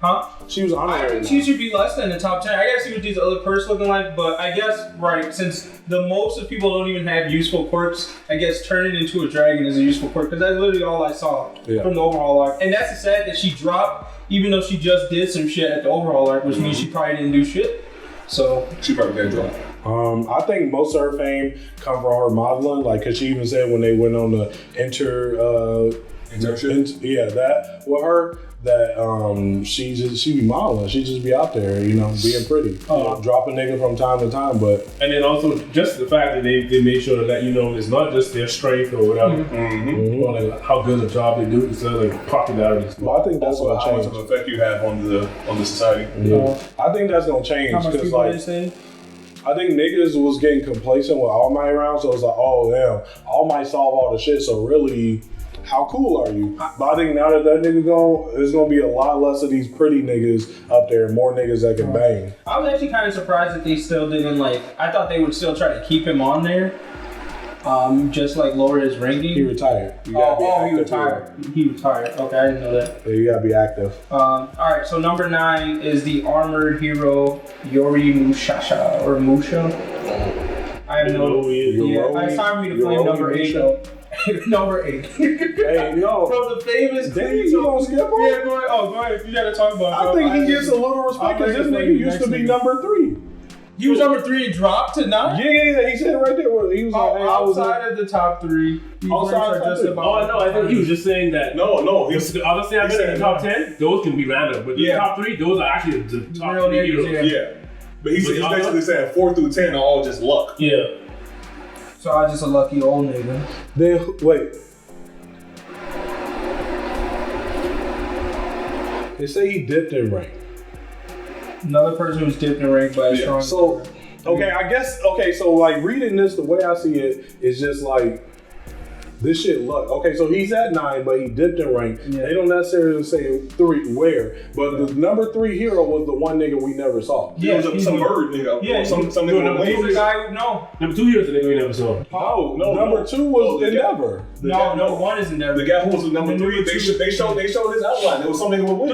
Huh? She was I honorary think 9. she should be less than the top 10. I gotta see what these other quirks looking like, but I guess, right, since the most of people don't even have useful quirks, I guess turning into a dragon is a useful quirk, because that's literally all I saw from the overall arc. And that's the sad that she dropped, even though she just did some shit at the overall arc, which means she probably didn't do shit. So She probably did drop. I think most of her fame come from her modeling, like, cause she even said when they went on the Internship? that with her, that she be modeling, she just be out there, you know, being pretty, dropping nigga from time to time, but And then also just the fact that they made sure to let you know it's not just their strength or whatever, or like how good a job they do, it's like popularity. well, I think that's Also, gonna how much change. of an effect you have on the society. Yeah. I think that's gonna change how much because people like they say? I think niggas was getting complacent with All Might around, so it's like, oh damn, All Might solve all the shit, so really, how cool are you? But I think now that nigga gone, there's gonna be a lot less of these pretty niggas up there, and more niggas that can bang. I was actually kind of surprised that they still didn't I thought they would still try to keep him on there. Just like lower his ranking. He retired. You gotta be active. He retired. He retired. Okay, I didn't know that. Yeah, you gotta be active. Alright, so number 9 is the armored hero Yori Mushasha or Musha. I have no idea. It's time for me to claim number 8 though. Number 8. Hey, yo. From the famous Damn, you gonna skip him? Yeah, go ahead. Oh, go ahead. You gotta talk about it. I think he gets a little respect because this nigga used to be number 3. He was number 3 and dropped to 9? Yeah, he said it right there. He was like, hey, I was outside of the top 3. Outside of the top 3. Oh no, I think he was just saying that. No, The other thing I said in the top 10, those can be random, but the top 3, those are actually the top Real 3 niggas, heroes. Yeah. But he's basically saying 4 through 10 are all just luck. Yeah. So I just a lucky old nigga. Wait. They say he dipped in rank. Another person who's dipped in rank by a strong. So, okay, I guess, so like reading this, the way I see it is just like, this shit luck. Okay, so he's at 9, but he dipped in rank. Yeah. They don't necessarily say 3 where, but the number 3 hero was the one nigga we never saw. Yeah, It was some bird nigga. Yeah, Or some he's nigga the with guy who, no. Number 2 heroes that we never saw. No, number 2 was the Endeavor. No, 1 is Endeavor. The guy who was number 3, they showed his outline. There was something with wings.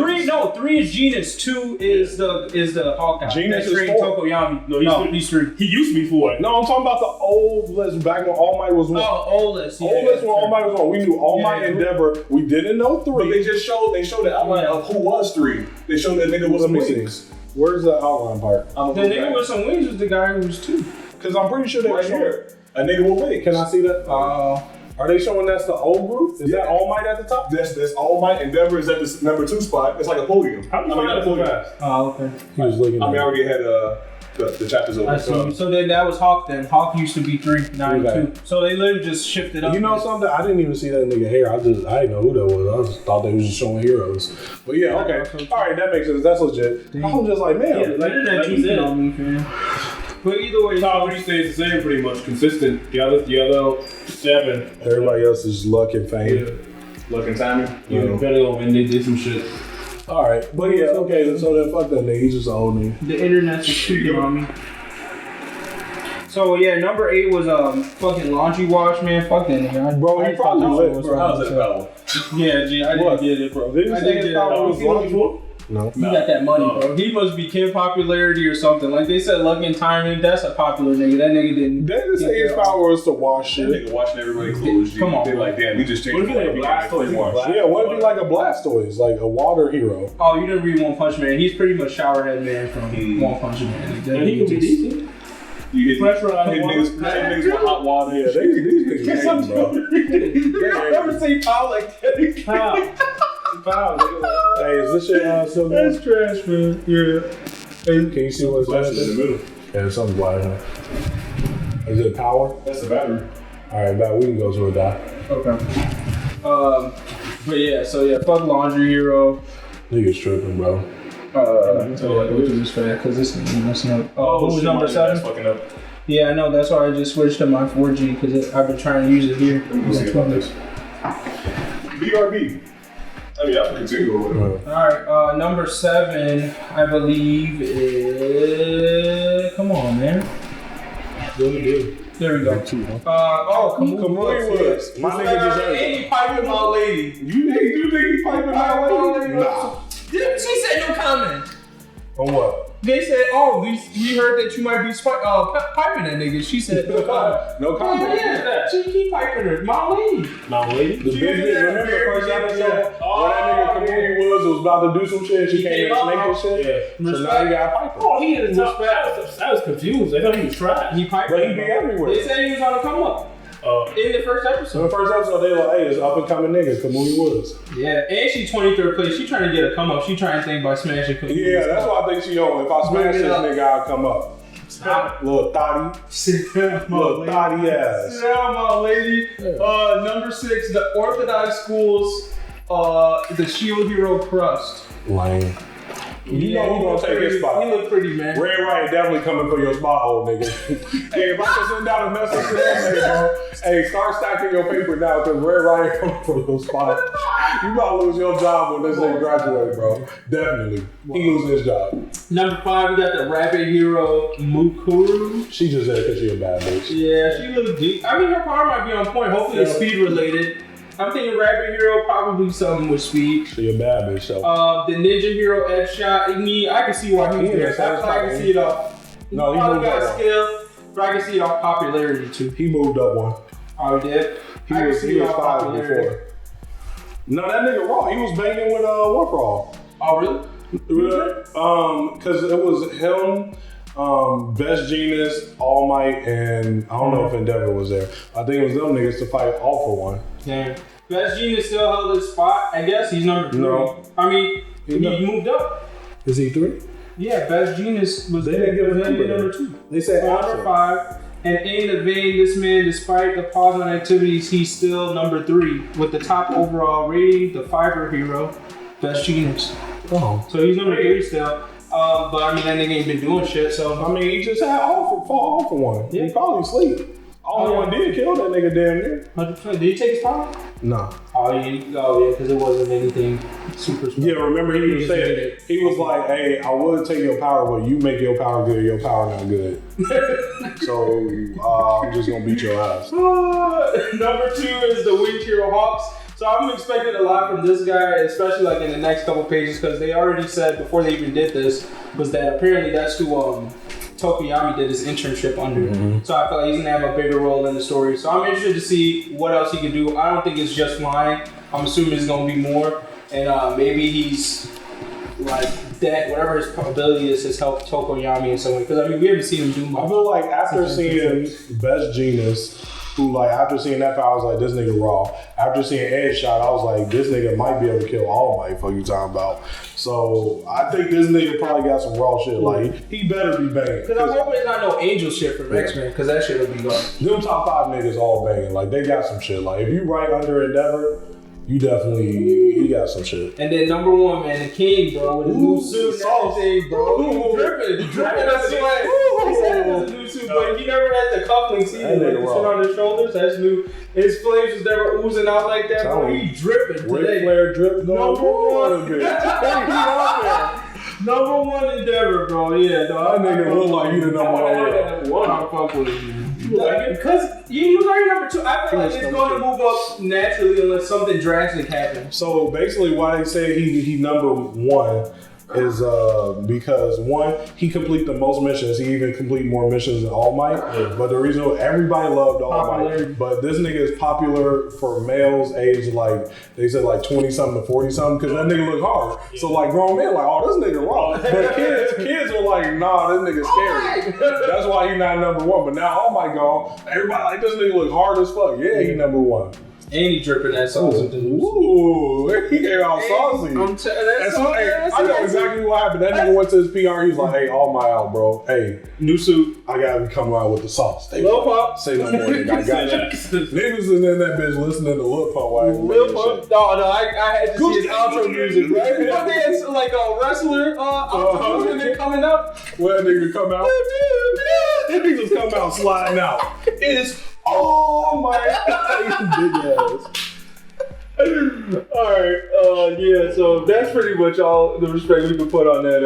3 is Genus. 2 is the Hawkeye. Genus is trained 4. Tokoyami. No, he's 3. He used to be 4. No, I'm talking about the old list back when All Might was 1. Oh, old list. Yeah, Old list when All Might was 1. We knew All Might and yeah. Endeavor. We didn't know 3. But they showed the outline of who was 3. They showed that nigga was Let me wings. see. Where's the outline part? The nigga with some wings was the guy who was 2. Because I'm pretty sure they Right were here. A nigga with wings. Can I see that? Are they showing that's the old group? Is that All Might at the top? That's All Might. Endeavor is at the number 2 spot. It's like a podium. How do you find not a out so podium. fast? Oh, okay. He was looking I at mean, I already had the chapters over. I see. So then that was Hawk then. Hawk used to be 3, now he's Okay. 2. So they literally just shifted up. You know something? I didn't even see that nigga hair. I didn't know who that was. I just thought they was just showing heroes. But yeah, okay. All right, that makes sense. That's legit. I was just like, man. Yeah, like you said. on me, fam. But either way, Top 3 stays the same pretty much, consistent. The other 7. Everybody else is luck and fame. Luck and timing. Yeah, depending on when they did some shit. All right, but yeah, okay. So then fuck that nigga. He's just an old nigga. the internet's just tweaking on me. So yeah, number 8 was fucking laundry wash, man. Fuck that nigga. Bro, he probably lit, bro. How's that power? Yeah, G, I didn't get it, bro. Didn't I say didn't his get it. power was lucky. No. He got that money, bro. He must be King Popularity or something. Like they said, luck and timing. That's a popular nigga. That nigga didn't. They didn't say his power was to wash That shit. nigga watching everybody clothes. Come on, They're like, damn, we just changed. What if he like Blastoise? Yeah, what if he like a Blastoise, like a water hero? Oh, you didn't read One Punch Man. He's pretty much Showerhead Man from One Punch Man. And he can be decent. You hit Pressure on hit the niggas with hot water. Yeah, these niggas hate, bro. I've never seen power like that. Hey, is this shit still going? That's trash, man. Yeah. Hey, can you see what's Flashing in the happening? middle. Yeah, something's wild. Is it power? That's the battery. All right, back. We can go to a die. Okay. But yeah, so yeah, fuck Laundry Hero. Niggas tripping, bro. So like, which is this fat? Because this is messing up. Oh, who was number 7? That's fucking up. Yeah, I know. That's why I just switched to my 4G because I've been trying to use it here. We'll see about this. BRB. I mean, I can continue or whatever. All right, number 7, I believe is. Come on, man. There we go. Kamui Woods. My nigga deserves it. Ain't he piping my lady? You think he piping my lady? Nah. She said no comment. On what? They said, oh, we heard that you might be piping that nigga. She said no comment. No comment. Yeah, she keep piping her. My lady. The business, remember the first episode? When that nigga Kamui Woods was about to do some shit, she came in and snaked and shit? Yeah. So now he got piper. Oh, he had a tough. I was confused. I thought he was trash. He piped. But he be everywhere. They said he was on a come up. In the first So episode. the first episode, they were like, hey, it's up and coming nigga, Kamui Woods. Yeah, and she 23rd place. She trying to get a come up. She trying to think about smashing. Yeah, that's why I think she on. If I smash this nigga, I'll come up. Little thotty. Little thotty ass. Yeah, my lady. Number 6, the Orthodox Schools, the Shield Hero Crust. Lame. You know who gonna take his spot. He look pretty, man. Red Riot definitely coming for your spot, old nigga. Hey, if I can send out a message to him, hey, bro, hey, start stacking your paper now because Red Riot coming for your spot. You about to lose your job when this nigga graduate, bro. Definitely. He losing his job. Number 5, we got the Rapid Hero Mukuru. She just said because she a bad bitch. Yeah, she look deep. I mean, her power might be on point. Hopefully it's speed related. I'm thinking Rapid Hero, probably something with speed. She a bad bitch, so. The Ninja Hero X Shot. I can see why he was there. I can see it off. No, he probably moved got up. skill, but I can see it off popularity too. He moved up one. Oh, he did? He was 5 before. No, that nigga Raw. He was banging with Warp Raw. Oh, really? Because it was him, Best Genius, All Might, and I don't know if Endeavor was there. I think it was them niggas to fight All for One. Damn. Best Genius still held his spot. I guess he's number 3. No. I mean, he moved up. Is he 3? Yeah, Best Genius was They didn't give a number. number 2. They said Number after. 5. And in the vein, this man, despite the pause on activities, he's still number 3 with the top overall rating, the Fiber Hero, Best Genius. Oh. So he's number 3 still. But I mean, that nigga ain't been doing shit, so. I mean, he just had All for One. Yeah. He probably sleep. All for One did kill that nigga damn near. 100%. Did he take his power? Nah. Oh yeah, because it wasn't anything super special. Yeah, remember he was saying, he was like, hey, I would take your power, but you make your power good, your power not good. So I'm just gonna beat your ass. Number 2 is the Wind Hero Hawks. So I'm expecting a lot from this guy, especially like in the next couple pages, because they already said before they even did this was that apparently that's who Tokoyami did his internship under. So I feel like he's gonna have a bigger role in the story. So I'm interested to see what else he can do. I don't think it's just flying. I'm assuming it's gonna be more, and maybe he's like that. Whatever his ability is, has helped Tokoyami in some way. Because I mean, we haven't seen him do much. I feel like after seeing Best Genius, who like after seeing that fight, I was like, this nigga raw. After seeing Edge Shot, I was like, this nigga might be able to kill All Might. Fuck you talking about? So I think this nigga probably got some raw shit. Like he better be banging. Because I'm hoping it's not no angel shit from X-Men. Because that shit will be gone. Them top 5 niggas all banging. Like they got some shit. Like if you right under Endeavor, you definitely he got some shit. And then number 1, man, the King, bro, with his new suit and everything, bro. Dripping, I swear. He said it was a new suit, but he never had the cufflinks either. Like the shit on his shoulders, that's new. His flames was never oozing out like that, bro. He dripping today. Ric Flair drip Number 1. Number 1 Endeavor, bro. Yeah, dog. That nigga look like you the number 1. I fuck with you. Because you know number 2. I feel like it's going to move up naturally unless something drastic happens. So basically, why they say he number 1 is because 1, he complete the most missions. He even complete more missions than All Might. But the reason everybody loved All Might, but this nigga is popular for males aged like they said like 20 something to 40 something because that nigga look hard. So like grown men like, oh, this nigga raw. But kids were like, nah, this nigga scary. That's why he not number 1. But now All Might gone. Everybody like this nigga look hard as fuck. Yeah, he number 1. And he dripping that sauce. Ooh, he came out saucy. I know exactly what happened. That nigga went to his PR. He was like, "Hey, All My out, bro. Hey, new suit. I gotta be coming out with the sauce." Lil Pump. Say no more, nigga. I got you. Niggas in that bitch listening to Lil Pump while Lil Pump. No, I had to see his outro music. Right? But it's like a wrestler outro music coming up. Well, that nigga come out. That nigga just come out sliding out. It's oh my big ass. Alright, yeah, so that's pretty much all the respect we can put on that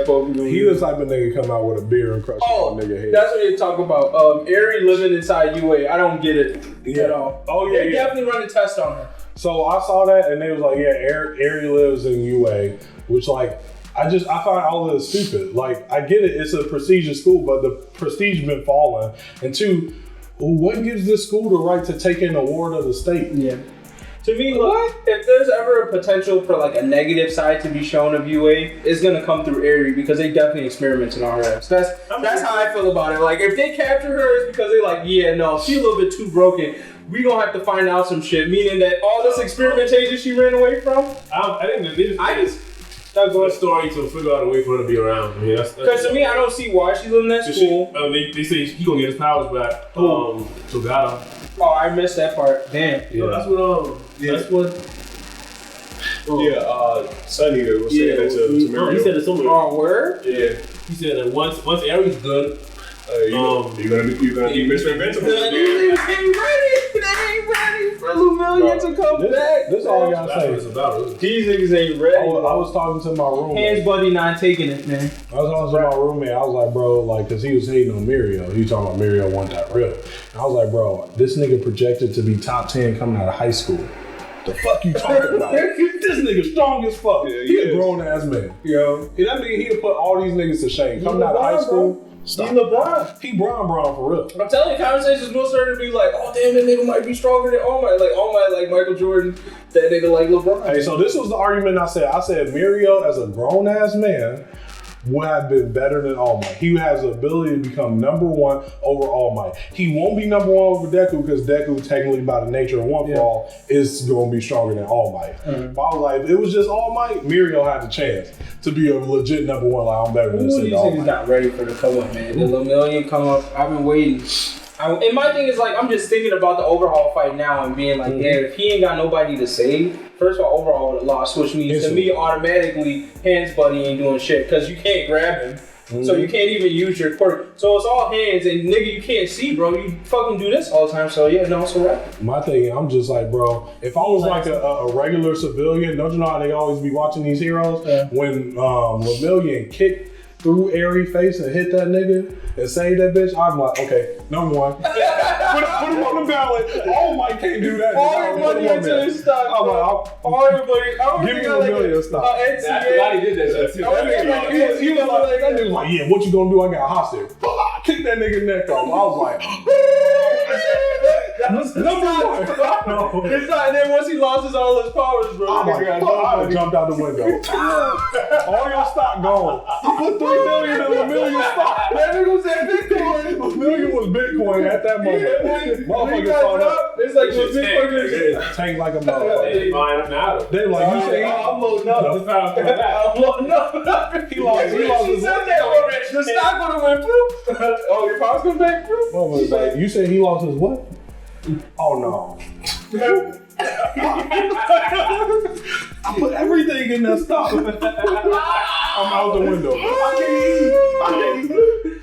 Boku. He the type of nigga come out with a beer and crush on a nigga head. That's what you're talking about. Eri living inside UA. I don't get it at all. Oh yeah, they definitely run a test on her. So I saw that and they was like, yeah, Eri lives in UA, which like I find all of this stupid. Like I get it, it's a prestigious school, but the prestige been falling. And 2, what gives this school the right to take an award of the state? Yeah. To me, look, if there's ever a potential for like a negative side to be shown of UA, it's gonna come through Eri because they definitely experimented on her ass. That's how I feel about it. Like if they capture her, it's because they're like, yeah, no, she's a little bit too broken. We gonna have to find out some shit. Meaning that all this experimentation she ran away from. I think that's a story to figure out a way for her to be around. I mean, because to me, I don't see why she's living in that school. They say he gonna get his powers back. So got him. Oh, I missed that part. Damn. Yeah. No, that's what. Sun Eater was saying that to Mario. He said it somewhere. Oh, word? Yeah. He said that once Aries good, you're gonna be Mr. Invincible. They ain't ready for Lumillion to come back. This all I gotta say. That's what it's about. These niggas ain't ready. I was talking to my roommate. Hands buddy not taking it, man. I was talking to my roommate. I was like, bro, like, cause he was hating on Mirio. He was talking about Mirio wasn't that real. And I was like, bro, this nigga projected to be top 10 coming out of high school. The fuck you talking about? This nigga strong as fuck. Yeah, he a grown ass man. Yo, and that nigga he'll put all these niggas to shame. Coming out of high school. Stop. He LeBron. He Bron for real. I'm telling you, conversations will start to be like, oh damn, that nigga might be stronger than All Might, like Michael Jordan. That nigga like LeBron. Hey, so this was the argument I said. I said Mirio as a grown ass man would have been better than All Might. He has the ability to become number 1 over All Might. He won't be number 1 over Deku because Deku, technically by the nature of One for All, is going to be stronger than All Might. Mm-hmm. But I was like, if it was just All Might, Mirio had the chance to be a legit number 1. Like, I'm better than this. These niggas not ready for the come up, man. The Lumillion come up. I've been waiting. And my thing is like, I'm just thinking about the overhaul fight now and being like, yeah, if he ain't got nobody to save, first of all, overhaul would have lost, which means to me automatically, Hands Buddy ain't doing shit because you can't grab him. So you can't even use your quirk. So it's all hands, and nigga, you can't see, bro. You fucking do this all the time. So yeah, no, it's a wrap. My thing, I'm just like, bro, if I was like a regular civilian, don't you know how they always be watching these heroes? Yeah. When Lemillion kicked through Aries' face and hit that nigga and saved that bitch, I'm like, okay, number one. put him on the ballot. All Mike can't do that. All your money into his stock. I'm like, all your money. give me Lemillion stock. NCA. I forgot he did that shit too. He was like, that nigga was like, yeah, what you gonna do? I got a hostage. Kick that nigga neck off. I was like, that was number one. It's not, and then once he lost all his powers, bro. I'm like, I'd have jumped out the window. All your stock gone. I put $3 million in Lemillion stock. That nigga was at Bitcoin. Lemillion was Bitcoin at that moment. Motherfucker saw that. It's like when Bitcoin tank like a motherfucker. They buying up now. They like, you say, I'm loading up. I'm loading up. he lost his said that. The stock would have went through. Oh, your powers come back through? Motherfucker, like, you said he lost his what? Oh no. I put everything in that stock. I'm out the window. I can't eat.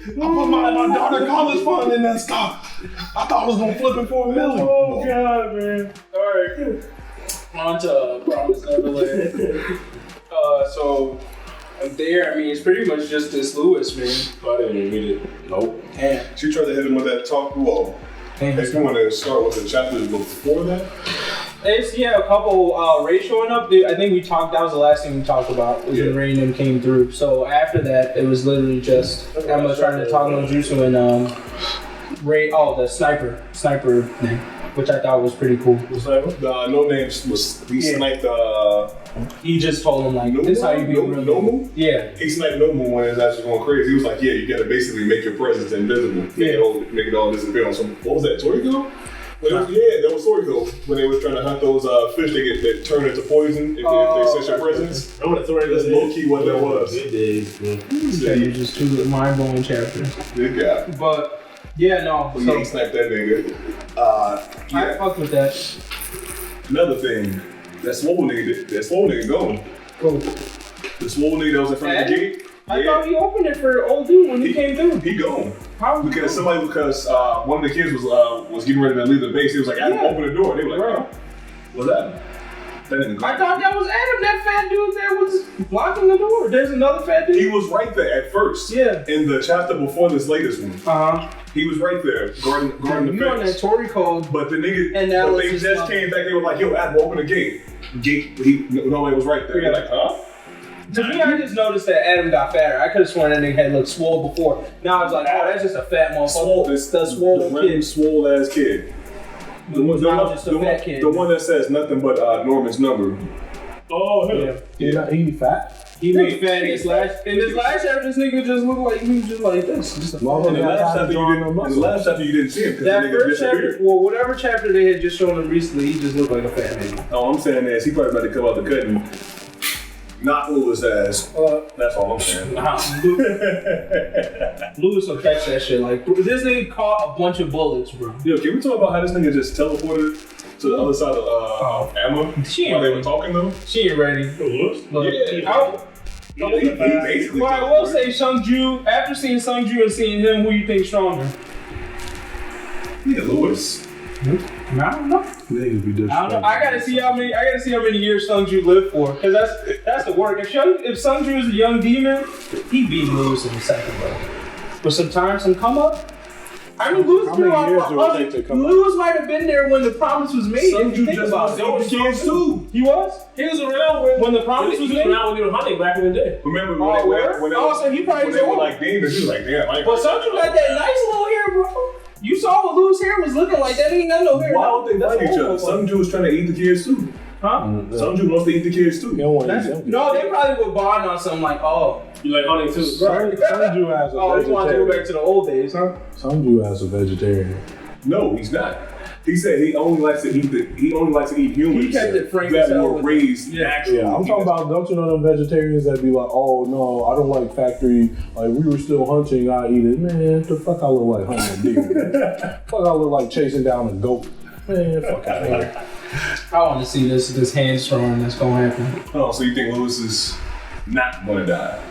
I put my daughter's college fund in that stock. I thought I was gonna flip it for $1 million. Oh god, man. Alright. On to Promised Neverland. So there, I mean, it's pretty much just this Lewis, man. I didn't even read it. Nope. Damn. She tried to hit him with that talk. Whoa. If you want to start with the chapters before that. It's, a couple Ray showing up. I think we talked, that was the last thing we talked about, was when Ray and them came through. So after that, it was literally just Emma trying to talk no Jutsu and Ray, the sniper thing, which I thought was pretty cool. The sniper? The No Names was, he sniped he just told him, like, this is how you be real. Nomu? Yeah. He sniped Nomu when his ass was going crazy. He was like, yeah, you gotta basically make your presence invisible. Make it all disappear on some, what was that, Toriko? That was Toriko. When they were trying to hunt those fish that turn into poison if they sense your presence. I want to Toriko. That's low key what that was. Good days, bro. You just two mind-blowing chapters. Good guy. But, yeah, no. So, he ain't sniped that nigga. I fucked with that. Another thing, that swole nigga gone. Cool. The swole nigga that was in front of the gate. I thought he opened it for old dude when he came through. He gone. How? Because one of the kids was getting ready to leave the base. He was like, Adam, open the door. And they were like, oh, what's that? I thought that was Adam, that fat dude that was blocking the door. There's another fat dude. He was right there at first. Yeah. In the chapter before this latest one. He was right there, guarding the you on that fence. Toriko. But the nigga, and they just came back. They were like, yo, Adam, open the gate. Nobody was right there. You're like, huh? To me, I just noticed that Adam got fatter. I could have sworn that nigga had looked swole before. Now I was like, oh, that's just a fat motherfucker. The swole kid. Swole ass kid. The one that says nothing but Norman's number. Oh, hell. Yeah. He fat? He made fat in this last chapter. This nigga just looked like he was just like this. Just a in the last chapter you didn't see him. That first chapter, well, whatever chapter they had just shown him recently, he just looked like a fat nigga. All I'm saying is he probably about to come out the cut and knock Lewis' ass. That's all I'm saying. Lewis will catch that shit. Like, this nigga caught a bunch of bullets, bro. Yo, can we talk about how this nigga just teleported to the other side of Emma? She ain't while they ready. were talking though? She ain't ready. Look, He basically. Well, I will say Sungju. After seeing Sungju and seeing him, who you think stronger? Nigga Lewis. I don't know. Niggas be disrespectful. I don't know. I gotta see how many years Sungju lived for, because that's the work. If Sungju is a young demon, he beat Lewis in the second round. But sometimes some come up. I mean, Lewis might have been there when the promise was made. Sungju just lost those kids too. He was? He was around when the promise was made? He was around when they were hunting back in the day. Remember so he probably when they were like demons, he was like, damn. But Sungju got that nice little hair, bro. You saw what Lewis' hair was looking like. That ain't got no hair. Why would they fight each other? Sungju was trying to eat the kids too. Huh? Sungju wants to eat the kids too. No, they probably would bond on something like, you like hunting too? Sungju as a vegetarian. Oh, he wants to go back to the old days, huh? Sungju as a vegetarian. No, he's not. He said he only likes to eat humans. He kept it frank that were raised naturally. Yeah, I'm talking about, don't you know them vegetarians that be like, oh no, I don't like factory, like we were still hunting, I eat it. Man, the fuck I look like hunting a deer. Fuck I look like chasing down a goat. Man, fuck out of here. I want to see this hand throwing that's going to happen. Oh, so you think Lewis is not going to die?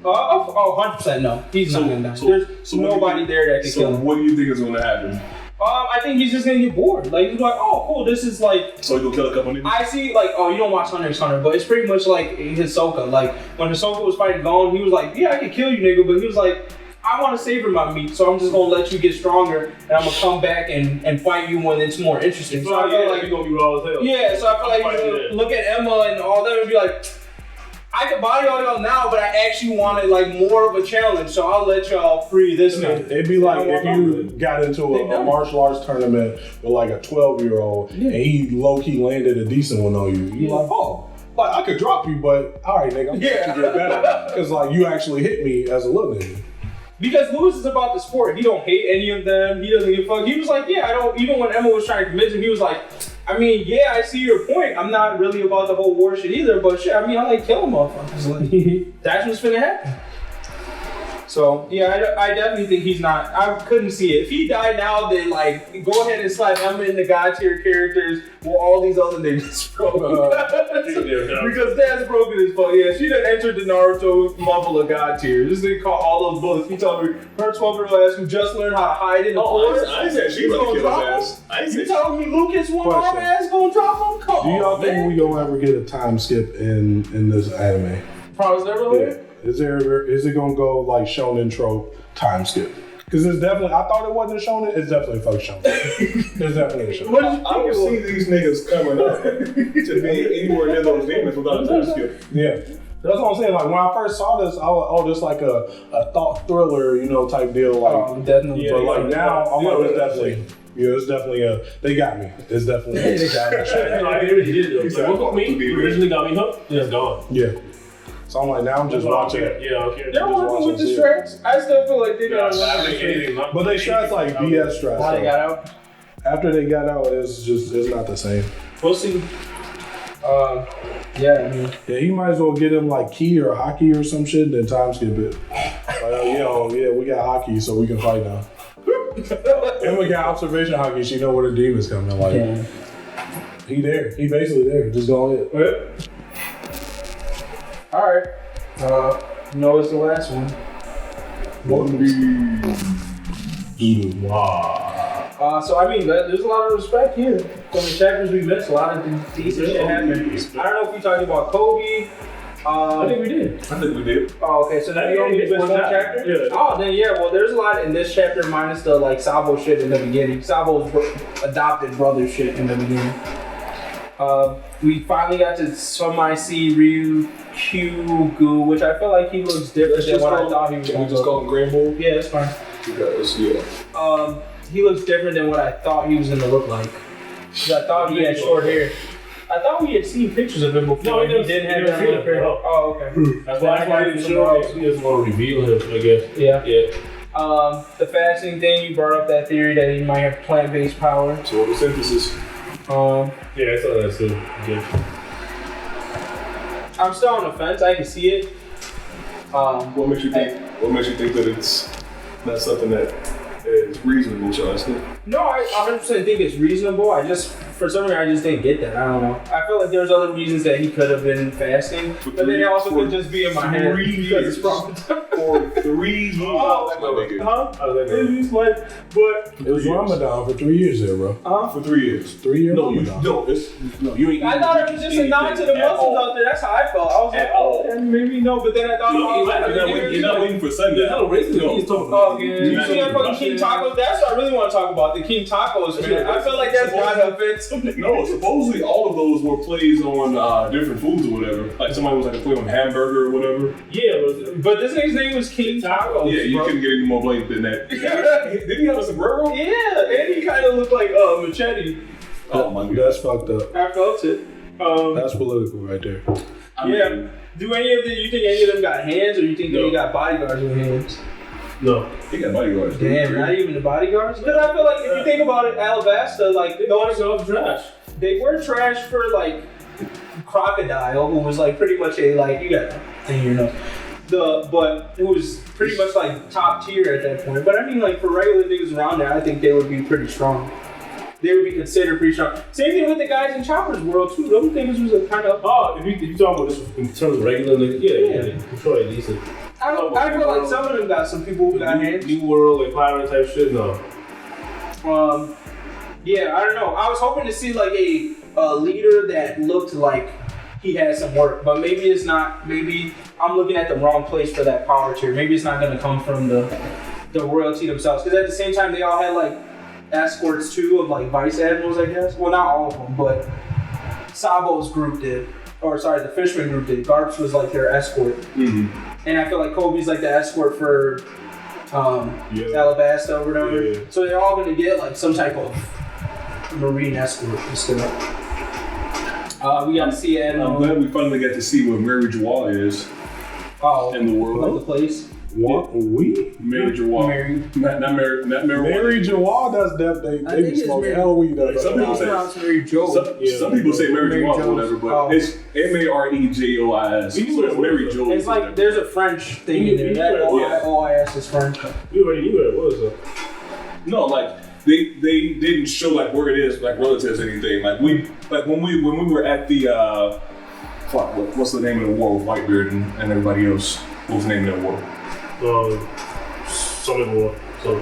100% no. He's not gonna die. There's nobody there that can kill him. So what do you think is gonna happen? I think he's just gonna get bored. Like, he's like, oh, cool, this is like... So he's gonna kill a couple niggas? I see, like, you don't watch Hunter x Hunter, but it's pretty much like Hisoka. Like, when Hisoka was fighting Gon, he was like, yeah, I can kill you, nigga, but he was like, I want to savor my meat, so I'm just gonna let you get stronger, and I'm gonna come back and fight you when it's more interesting. So I feel like... You're gonna be raw as hell. Yeah, so I feel like he's gonna look at Emma and all that and be like... I can body all y'all now, but I actually wanted like more of a challenge, so I'll let y'all free this night. It'd be like if you got into a martial arts tournament with like a 12-year-old and he low-key landed a decent one on you. You're like, oh, like I could drop you, but all right, nigga, I'm gonna get better. Because like you actually hit me as a little nigga. Because Lewis is about the sport. He don't hate any of them. He doesn't give a fuck. He was like, yeah, I don't. Even when Emma was trying to convince him, he was like, I mean, yeah, I see your point. I'm not really about the whole war shit either, but shit, I mean, I like killing motherfuckers. Like, that's what's finna happen. So, yeah, I definitely think he's not. I couldn't see it. If he died now, then, like, go ahead and slide Emma in the God tier characters with all these other niggas, bro. Because that's broken as fuck. Yeah, she done entered the Naruto bubble of God tier. This nigga caught all those bullets. He told me her 12-year-old ass who just learned how to hide in the forest. I said she was gonna kill his ass. You telling me Lucas one-arm ass gonna drop him? Come Do y'all on, think man. we gonna ever get a time skip in this anime? Promised Neverland? Yeah. Is it gonna go like shonen trope time skip? Because it's definitely, I thought it wasn't a shonen, it's definitely fuck shonen. It's definitely a shonen. What did you I don't see these niggas coming up to be anywhere near those demons without a time skip. Yeah. That's what I'm saying. Like when I first saw this, I was like, oh, this like a thought thriller, you know, type deal. Like, definitely. but like now, I'm like, it's definitely. Yeah, it's definitely they got me. It's definitely they got me. I really did though. Like, what got me originally got me hooked. It's gone. Yeah. So I'm like, now I'm just watching it. Yeah, okay. They're working with the strats. I still feel like they got But they strats like BS strats. Why they got out? After they got out, it's not the same. We'll see. Yeah, I mean. Yeah, he might as well get him like key or hockey or some shit, then time skip it. Like, yeah, we got hockey, so we can fight now. And we got observation hockey, she know where the demons coming. Like, he there. He basically there. Just go ahead. Alright. No, it's the last one. Wow. So I mean, there's a lot of respect here. From the chapters we missed, a lot of decent shit happened. I don't know if we talking about Kobe. I think we did. I think we did. Oh, okay. So then we only missed one chapter. Yeah. Oh, then yeah. Well, there's a lot in this chapter minus the like Sabo shit in the beginning. Sabo's adopted brother shit in the beginning. We finally got to see Jugguh, which I feel like he looks different than what I thought he was. Can we just call him Green Bull? Yeah, that's fine. He looks different than what I thought he was gonna look like. Because I thought he had short hair. I thought we had seen pictures of him before. No, he didn't have that hair. Oh, okay. That's why he didn't show him. He doesn't want to reveal him, I guess. Yeah. Yeah. The fasting thing, you brought up that theory that he might have plant-based power. So the synthesis. Yeah, I saw that too. Yeah. I'm still on the fence. I can see it. What makes you think? What makes you think that it's not something that is reasonable, Charleston? No, I 100% think it's reasonable. For some reason, I just didn't get that. I don't know. I feel like there's other reasons that he could have been fasting, but then it also could just be in my head. 3 years. For 3 years. It's like, but It was Ramadan for 3 years there, bro. For 3 years. 3 years? No, you ain't. I thought it was just a nod to the Muslims out there. That's how I felt. I was like, oh, maybe no, but then I thought, You're not waiting for Sunday. No, racism. He's talking Oh, about. yeah. You see that fucking King Tacos? That's what I really want to talk about. The King Tacos, man. I feel like that's gotta offend something. No, supposedly all of those were plays on different foods or whatever. Like somebody was like a play on hamburger or whatever. Yeah, but this nigga's name was King Tacos. Yeah, you couldn't get any more blatant than that. Did he have a sombrero? Yeah, and he kind of looked like Machete. Oh my god. That's fucked up. I felt it. That's political right there. Yeah. Do you think any of them got hands, or you think they got bodyguards with hands? No. He got bodyguards. Damn, not even the bodyguards? Because I feel like if you think about it, Alabasta, like, Trash. they were trash for, like, Crocodile, who was, like, pretty much a, like, you got that thing, you know. But it was pretty much, like, top tier at that point. But I mean, like, for regular niggas around there, I think they would be pretty strong. They would be considered pretty strong. Same thing with the guys in Chopper's world, too. Those niggas was a kind of... Oh, if you talk about this in terms of regular niggas, yeah, I'm sure they're decent. I feel like some of them got some people who got hands. New World, like pirate type shit, no. Yeah, I don't know. I was hoping to see like a leader that looked like he had some work, but maybe it's not. Maybe I'm looking at the wrong place for that power tier. Maybe it's not going to come from the royalty themselves. Because at the same time, they all had like escorts too of like vice admirals, I guess. Well, not all of them, but Sabo's group did. Or sorry, the Fishman group did. Gramps was like their escort. Mm-hmm. And I feel like Kobe's like the escort for Alabasta or whatever. Yeah. So they're all going to get like some type of Marine escort instead of. We got to see it. I'm glad we finally got to see what Mary Jawal is in the world. Like the place. What? Mary Jawal. Not Mary. Mary Jawal does that. They be smoking hell weed. Some people say Mary Jo. Some people say Mary Jawal or whatever, but it's MAREJOIS. So it's Mary Jo. It's like there's a French thing in there. That OIS is French. You already knew it. What is it? No, like they didn't show like where it is, like relatives or anything. Like when we were at the what's the name of the war with Whitebeard and everybody else? What was the name of that war? Something war. So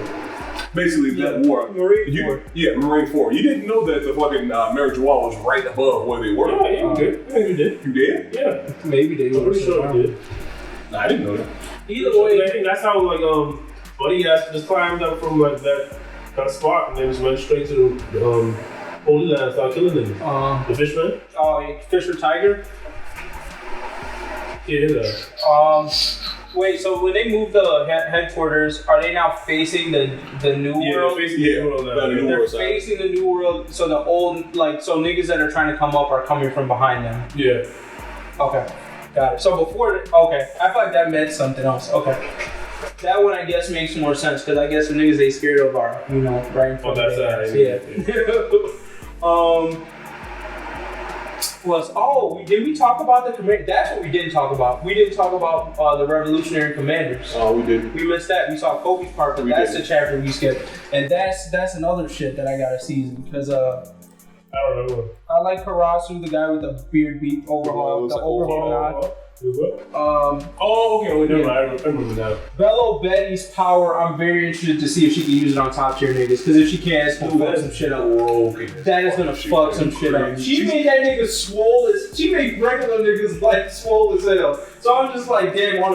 basically that war. Marine War. Yeah, Marine War. You didn't know that the fucking Mary Jawal was right above where they were. Yeah, you did. Yeah, you did. You did? Yeah. Maybe they were. I'm pretty sure you did. Nah, I didn't know that. Either way, I think that's how like Buddy has just climbed up from like that spot and then just went straight to the Holy Land and started killing them. The Fishman? Fisher Tiger? Yeah. Wait, so when they moved the headquarters, are they now facing the new world? They're facing the new world now. They're facing the new world, so the old, like, so niggas that are trying to come up are coming from behind them. Yeah. Okay, got it. So before, okay, I feel like that meant something else. Okay. That one, I guess, makes more sense, because I guess the niggas they scared of are, right in front of their ass. Yeah. Did we talk about the command? That's what we didn't talk about. We didn't talk about the Revolutionary Commanders. Oh, we did. We missed that. We saw Kobe's part, but that's the chapter we skipped. And that's another shit that I gotta season because I don't know. I like Karasu, the guy with the beard beat overhaul, the overhaul nod. Okay, wait, never mind. I remember now. Bello Betty's power, I'm very interested to see if she can use it on top tier niggas. Because if she can, it's gonna fuck some shit up. That is gonna fuck some shit up. She made that nigga swole she made regular niggas like swole as hell. So I'm just like, damn, on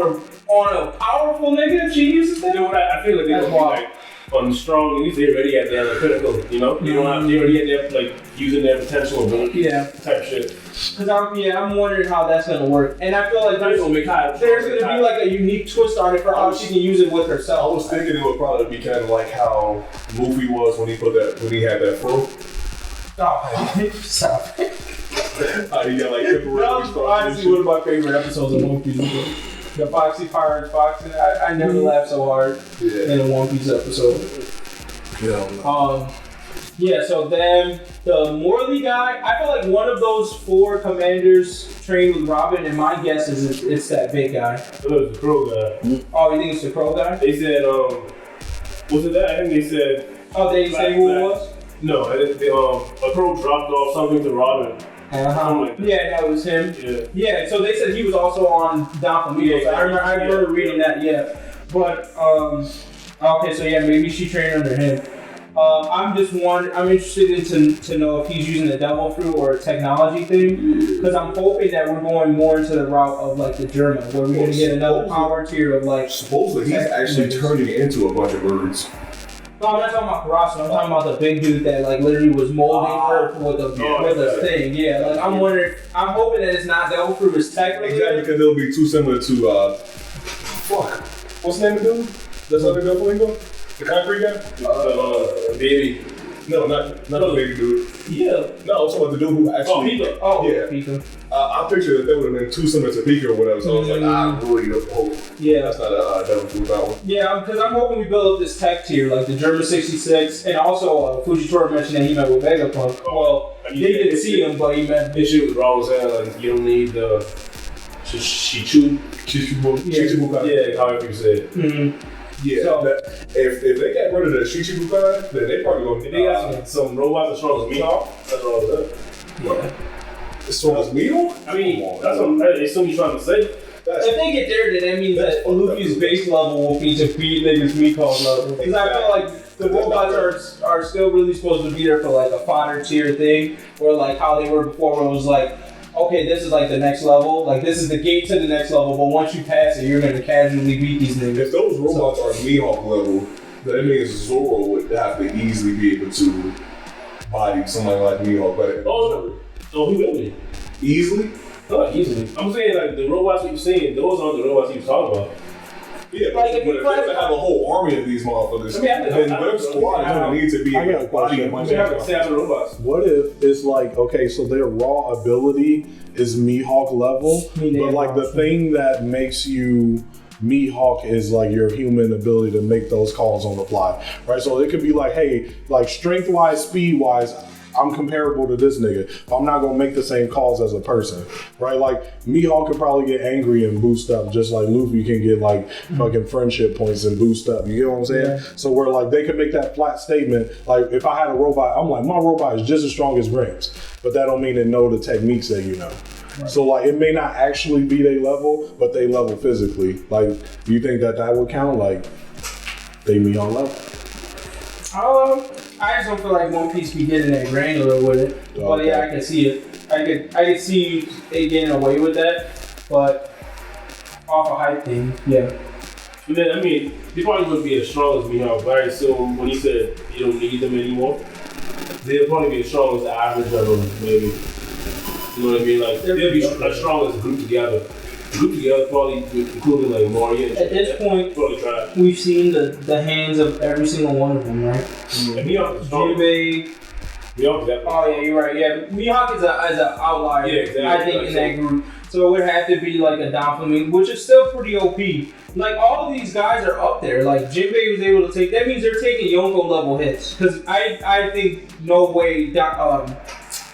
a powerful nigga, if she uses that? You know what? I feel like they're gonna be like on the strong, at least they're already at their pinnacle, You don't have, they're already at their, like, using their potential ability type shit. Because I'm wondering how that's going to work. And I feel like there's going to be like a unique twist on it for how she can use it with herself. I was thinking it would probably be kind of like how Luffy was when he had that fro. Oh, stop. He got like temporary. That was honestly one of my favorite episodes of One Piece. The Foxy Pirates boxing. I never laughed so hard in a One Piece episode. Yeah, so then the Morley guy, I feel like one of those 4 commanders trained with Robin, and my guess is it's that big guy. It was the Crow guy. Oh, you think it's the Crow guy? They said, was it that? I think they said. Oh, they didn't say who it was? No, a Crow dropped off something to Robin. Yeah, that was him. Yeah, so they said he was also on Down Flamingo. I remember reading that, But, okay, so maybe she trained under him. I'm interested to know if he's using the devil fruit or a technology thing. Because I'm hoping that we're going more into the route of like the German, where we're going to get another power tier of like. Supposedly he's actually turning into a bunch of birds. No, I'm not talking about Karasu. I'm talking about the big dude that like literally was molding her with a thing. Yeah, like I'm wondering. I'm hoping that it's not devil fruit. It's technically exactly because it'll be too similar to what's the name of the dude? That's other devil lingo? The concrete guy? Baby. No, not the baby dude. Yeah. No, I'm talking about the dude who actually. Pika. Oh, yeah. Pika. I pictured that would have been too similar to Pika or whatever, so I was like, I really hope. Yeah. That's not a devil fruit that one. Yeah, because I'm hoping we build up this tech tier, like the German 66, and also Fujitora mentioned that he met with Vegapunk. Well, they didn't see him, but he met. This shit was wrong as hell. Like, you don't need the Chichibu. Yeah, however you say it. Mm-hmm. Yeah, so, if they got rid of the Shichibukai, then they probably gonna. They got some robots as strong as Mihawk. That's all of that. Yeah. As strong as Mihawk? I mean, that's what they assume you're trying to say. If they get there, then that means that Luffy's base level will be to beat niggas Mihawk level. Because I feel like the robots are still really supposed to be there for like a fodder tier thing, or like how they were before, where it was like, okay, this is like the next level, like this is the gate to the next level, but once you pass it, you're gonna casually beat these niggas. If those robots are Mihawk level, then that means Zoro would have to easily be able to body somebody like Mihawk better. Oh, no, he will be. Easily? Not easily. I'm saying like the robots you're seeing, those aren't the robots he was talking about. Yeah, Like, but if they have a whole army of these motherfuckers, then their squad is going to need to be I got a body question. a bunch We have of 7 robots. What if it's like, okay, so their raw ability is Mihawk level, but like the thing that makes you Mihawk is like your human ability to make those calls on the fly, right? So it could be like, hey, like strength-wise, speed-wise, I'm comparable to this nigga, but I'm not gonna make the same calls as a person, right? Like Mihawk could probably get angry and boost up, just like Luffy can get like fucking friendship points and boost up. You get what I'm saying? Yeah. So where like they could make that flat statement, like if I had a robot, I'm like my robot is just as strong as Gramps, but that don't mean they know the techniques that you know. Right. So like it may not actually be their level, but they level physically. Like, do you think that would count? Like they Mihawk level? I just don't feel like One Piece be getting that granular with it. Okay. But yeah, I can see it. I could see it getting away with that, but off a hype thing, yeah. But then, I mean, they probably wouldn't be as strong as Mihawk, but I assume when he said you don't need them anymore, they'll probably be as strong as the average of them, maybe. You know what I mean? Like, they'll be as strong as a group together. Group together, probably including like Mori and at this point, we've seen the hands of every single one of them, right? Mm-hmm. And Mihawk is strong. Oh yeah, you're right. Yeah, Mihawk is an outlier. Yeah, exactly. I think in that group, so it would have to be like a Donflamingo, which is still pretty OP. Like all of these guys are up there. Like Jinbei was able to take. That means they're taking Yonko level hits. Because I think no way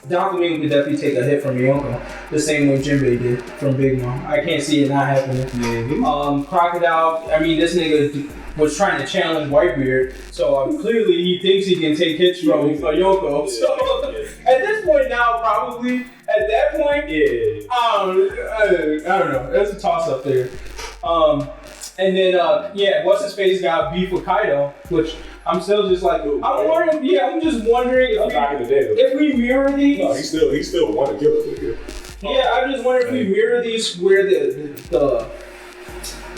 Donflamingo could definitely take a hit from Yonko the same way Jinbei did from Big Mom. I can't see it not happening. Mm-hmm. Crocodile. I mean, this nigga was trying to challenge Whitebeard, so clearly he thinks he can take hits from Yonko. So at this point now, probably at that point, I don't know. There's a toss up there. And then what's his face got beef with Kaido, which I'm still just like I'm just wondering if we mirror these. No, he still want to kill it. Yeah, I just wonder if we mirror these where the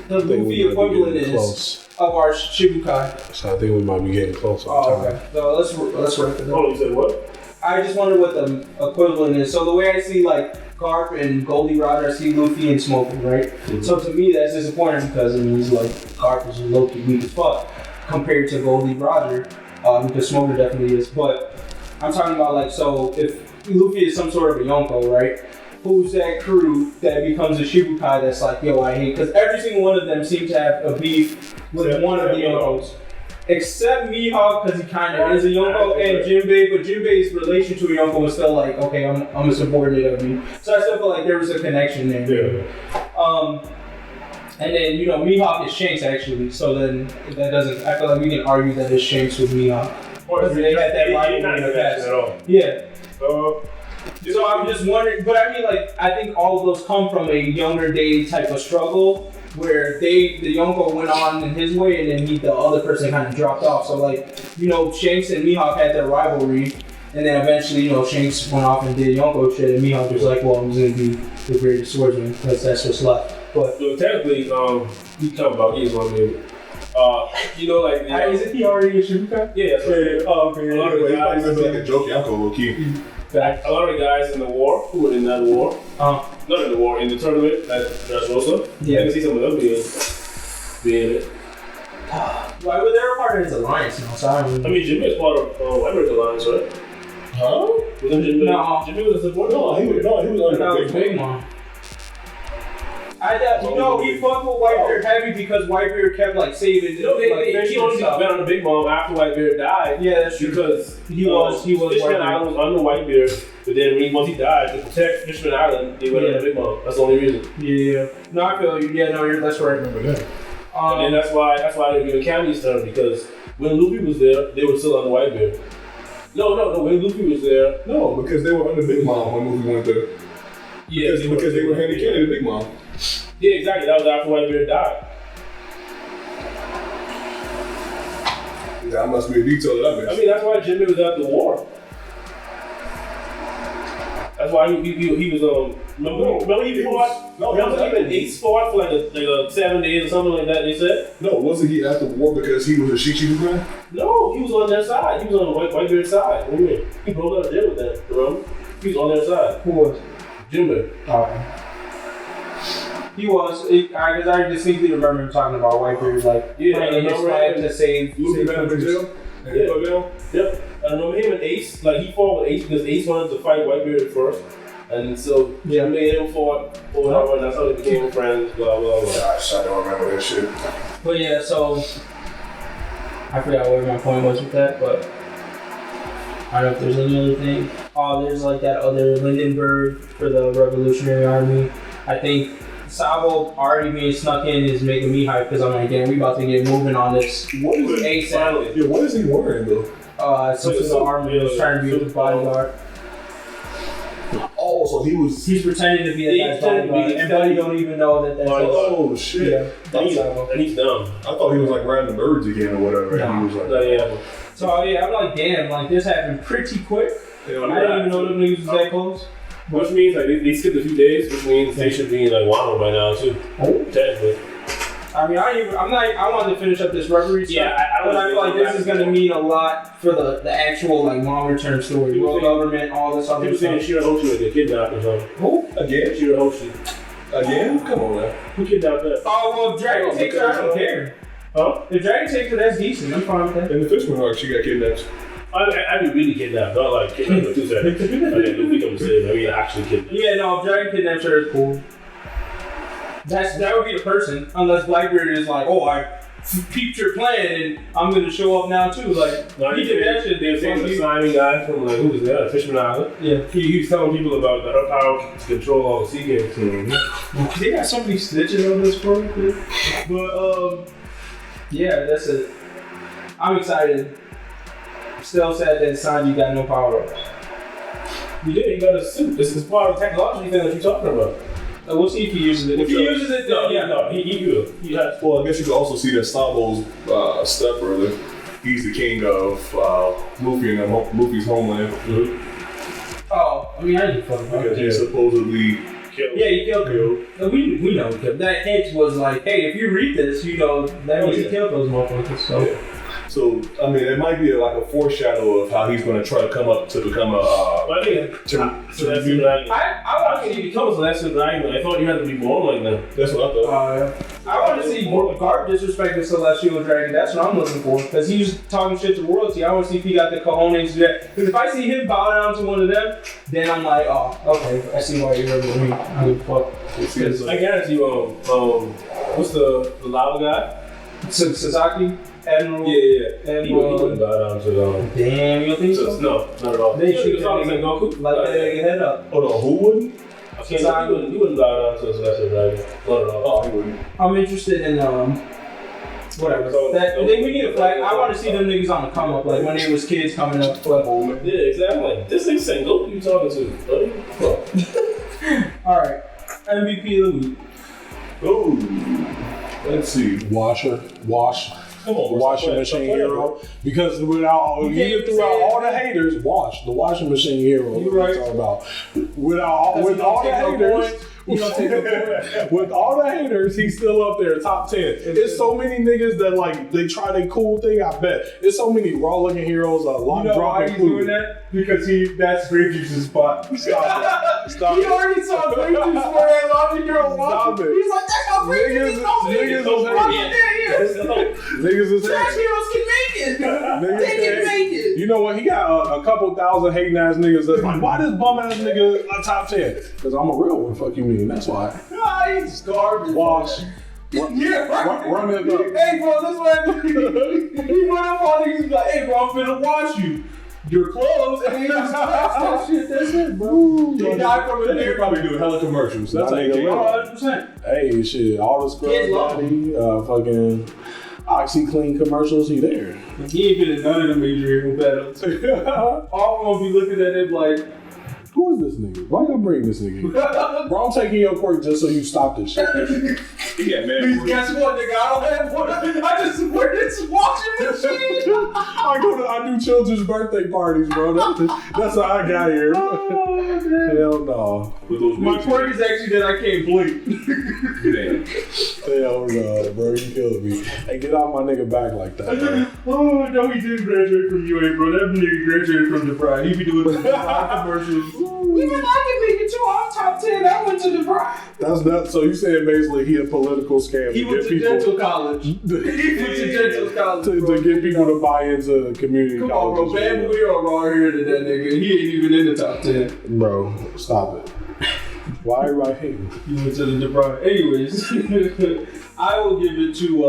Luffy equivalent is of our Shibukai. So I think we might be getting close on time. Okay. So let's wrap it up. Oh, you said what? I just wonder what the equivalent is. So the way I see like Garp and Goldie Roger, I see Luffy and Smokey, right? Mm-hmm. So to me that's disappointing because it means like Garp is low-key weak as fuck compared to Goldie Roger, because Smoker definitely is. But I'm talking about like, so if Luffy is some sort of a Yonko, right? Who's that crew that becomes a Shibukai that's like, yo, I hate, because every single one of them seems to have a beef with one of the Yonkos. Except Mihawk, because he kind of is a Yonko, and Jinbei, but Jinbei's relation to a Yonko was still like, okay, I'm a subordinate of you. So I still feel like there was a connection there. Yeah. And then, Mihawk is Shanks actually, so then that doesn't, I feel like we can argue that it's Shanks with Mihawk. Because they had that rivalry in the past. At all. Yeah. So I'm just wondering, but I mean, like, I think all of those come from a younger day type of struggle where the Yonko went on in his way and then the other person kind of dropped off. So like, Shanks and Mihawk had their rivalry, and then eventually, Shanks went off and did Yonko shit, and Mihawk was like, well, I'm just gonna be the greatest swordsman because that's what's left. But technically, we talk about he's one maybe. Isn't he already a Shibukai? Yeah, that's right. Oh, okay. A lot of the guys, it's like a joke, Yonko low key. A lot of the guys in the war who were in that war, not in the war, in the tournament at Dressrosa, I can see some of them being it. Why were they a part of his alliance now? So I mean, Jimmy is part of Whitebeard's alliance, right? Huh? Wasn't Jimmy? No. Jimmy was a supporter? No, he was under the Big Mom. He fucked with Whitebeard heavy because Whitebeard kept like saving. He only been on the Big Mom after Whitebeard died. Yeah, that's true. Because he was Fishman Island was under Whitebeard, but then once he died, to protect Fishman Island, they went on the Big Mom. That's the only reason. Yeah. No, I feel you. Yeah, no, that's right. I remember that. And then that's why they were giving Cammy's turn, because when Luffy was there, they were still under Whitebeard. No. When Luffy was there, no, because they were under Big Mom when Luffy went there. Yeah, because they were handing Kenny to Big Mom. Yeah, exactly. That was after Whitebeard died. That must be a detail that I missed. I mean, that's why Jimmy was at the war. That's why he was remember he fought. No, remember him and Ace fought for like 7 days or something like that. They said. No, wasn't he at the war because he was a Shichibu's man? No, he was on their side. He was on the Whitebeard's side. What do you mean? He broke out of jail with that. Remember? He was on their side. Who was? Jimmy. He was. Because I distinctly remember him talking about Whitebeard, like playing his flag to save. Luffy back in jail. And he fell down. Yep. I remember him and Ace. Like he fought with Ace because Ace wanted to fight Whitebeard first. And so Jimmy and him fought or whatever, and that's how they became friends, blah, blah, blah. Gosh, I don't remember that shit. But yeah, so I forgot where my point was with that, but I don't know if there's any other thing. Oh, there's like that other Lindenberg for the Revolutionary Army. I think Sabo already being snuck in is making me hype because I'm like, damn, we about to get moving on this. What is ASAP. Yeah, what is he wearing though? Some of the army was trying to be his bodyguard. Oh, so he's pretending to be a guy's bodyguard, and Buddy don't even know that that's oh shit. Yeah, that's And he's dumb. I thought he was like riding the birds again or whatever. No. And he was like, Yeah. So yeah, I'm like, damn, like this happened pretty quick. I didn't even know them niggas was that close. Which means like they skipped a few days, which means they should be in like Wano by now too. Oh. Technically. I mean, I wanted to finish up this reverie stuff. Yeah, but I feel like this is gonna mean a lot for the actual like longer term story. World government, all this other People stuff. saying Shirahoshi would get kidnapped or something. Who? Again? Shirahoshi. again? Come on now. Who kidnapped that? Oh well, if Dragon takes her, I don't care. Huh? If Dragon takes her, that's decent. I'm fine with that. In the Fishman arc, she got kidnapped. I mean, really kidnapped, not like kidnapped for 2 seconds. I didn't become a slave. I mean, actually kidnapped. Yeah, no, if Dragon kidnaps her, it's cool. That would be the person, unless Blackbeard is like, oh, I peeped your plan and I'm gonna show up now too. Like, No, he did that shit. They were saying the slimy guy from like, who was that? Fishman Island. Yeah. He was telling people about her power to control all the sea games. Mm-hmm. They got so many snitches on this program. But yeah, that's it. I'm excited. Still sad that Sanji got no power ups. You did. He got a suit. This is part of the technology thing that you're talking about. We'll see if he uses it. If he uses it, then No, he will. He has. Well, I guess you could also see that Sabo's stepbrother, he's the king of Luffy and Luffy's homeland. Mm-hmm. Oh, I mean, I didn't fucking Because he supposedly Killed. Yeah, he killed him. We know he killed. That hint was like, hey, if you read this, you know that means he killed those motherfuckers. So. Yeah. So, I mean, it might be like a foreshadow of how he's going to try to come up to become a. I think so that's the dragon. I want to see become a lesser dragon. I thought you had to be born like that. That's what I thought. I want to see Garp disrespect the Celestial Dragon. That's what I'm looking for. Because he was talking shit to royalty. I want to see if he got the cojones to do that. Because if I see him bow down to one of them, then I'm like, oh, okay, I see why you're with me. I don't give a fuck. I guarantee you, what's the lava guy? Sasaki? Admiral? Yeah. He Admiral. wouldn't bow down to Damn, you don't think so? No, not at all. They shoot that nigga Goku. like that nigga head up. Hold on, who wouldn't? He wouldn't bow down to a lesser dragon. Not at all. Oh, he wouldn't. I'm interested in whatever. We need a flag. I want to see them niggas on the come up, like when they was kids coming up. Yeah, exactly. This nigga saying Goku you talking to, buddy? Alright. MVP of the week. Oh, let's see. Wash. Come on, Washing machine hero. Because without even throughout all the haters, the washing machine hero. You right. Talking about with all the haters. With all the haters, he's still up there, top 10. There's so many niggas that like they try their cool thing. I bet there's so many raw looking heroes. Lock drop included. that? Because that's Grape Juice's spot. Stop He it. already saw Grape Juice for that Logic Girl Stop it. He's like, that's how Grape Juice is Niggas is Trash heroes can make it. They can make it. You know what? He got a couple thousand hating ass niggas that's like, why this bum ass nigga top 10? Because I'm a real one. Fuck you mean? That's why. He's garbage. Wash. Yeah, Run it up. Hey, bro, this one. He went up on niggas like, hey, bro, I'm finna wash you. Your clothes, and he just that shit. That's it, bro. He died from it. They're probably doing hella commercials. That's how you get 100%. Hey, shit. All the scrub daddy, fucking OxyClean commercials, he there. He ain't been in none of the major hero battles. All of them be looking at it like, Who is this nigga? Why y'all bring this nigga here? Bro, I'm taking your quirk just so you stop this shit. Yeah, man. Please guess what, nigga? I don't have one. I just wear this washing machine. I do children's birthday parties, bro. That's how I got here. Hell no. My quirk is actually that I can't blink. Hell no, bro. You killing me. Hey, get out my nigga back like that, bro. Oh, no, he did graduate from UA, bro. That nigga graduated from the Bride. He be doing the commercials. Even I can make it too. I'm top 10. I went to the Bride. That's not, so you saying basically he a political scam He went to dental college. He went to dental college, to get people to buy into community Come colleges. on, bro. Bad we are raw here to that nigga. He ain't even in the top 10. Bro, stop it. Why everybody hating? He went to the Bride. Anyways, I will give it to,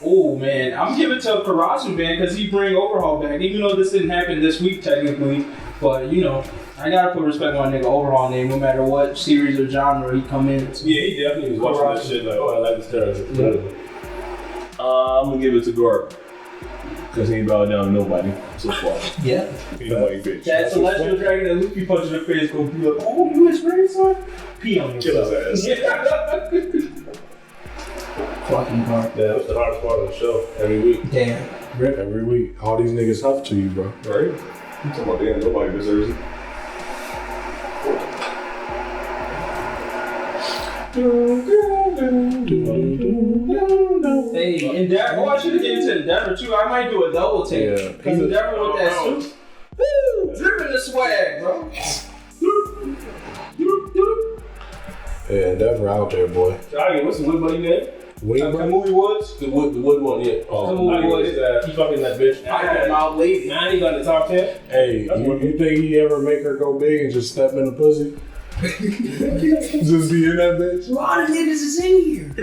oh man, I'm giving it to Karasu, man, because he bring Overhaul back. Even though this didn't happen this week, technically. But, you know, I gotta put respect on my nigga Overhaul name, no matter what series or genre he come in. Yeah, he definitely was watching that shit like, oh, I like this character. I'm gonna give it to Garp. Cause he ain't bowed down to nobody so far. Yeah. He ain't white bitch. That celestial dragon that Luffy punch in the face gonna be like, oh, you his grandson? Pee on Kill yourself. his ass. Yeah. Fucking Garp. Yeah, that's the hardest part of the show every week. Damn. Every week, all these niggas huff to you, bro. Right? I'm talking about damn, nobody deserves it. Hey, Endeavor. Oh, I should have given it to Endeavor too. I might do a double take. Yeah. Because Endeavor with that suit. Woo! Dripping the swag, bro. Yeah, Endeavor out there, boy. Johnny, what's the wood buddy name? Wayne, The movie Woods? The wood one, yeah. The movie Woods. He fucking that bitch. I had my lady. Now he got the top 10. hey, you think he ever make her go big and just step in the pussy? Just be in that bitch? A lot of niggas is in here.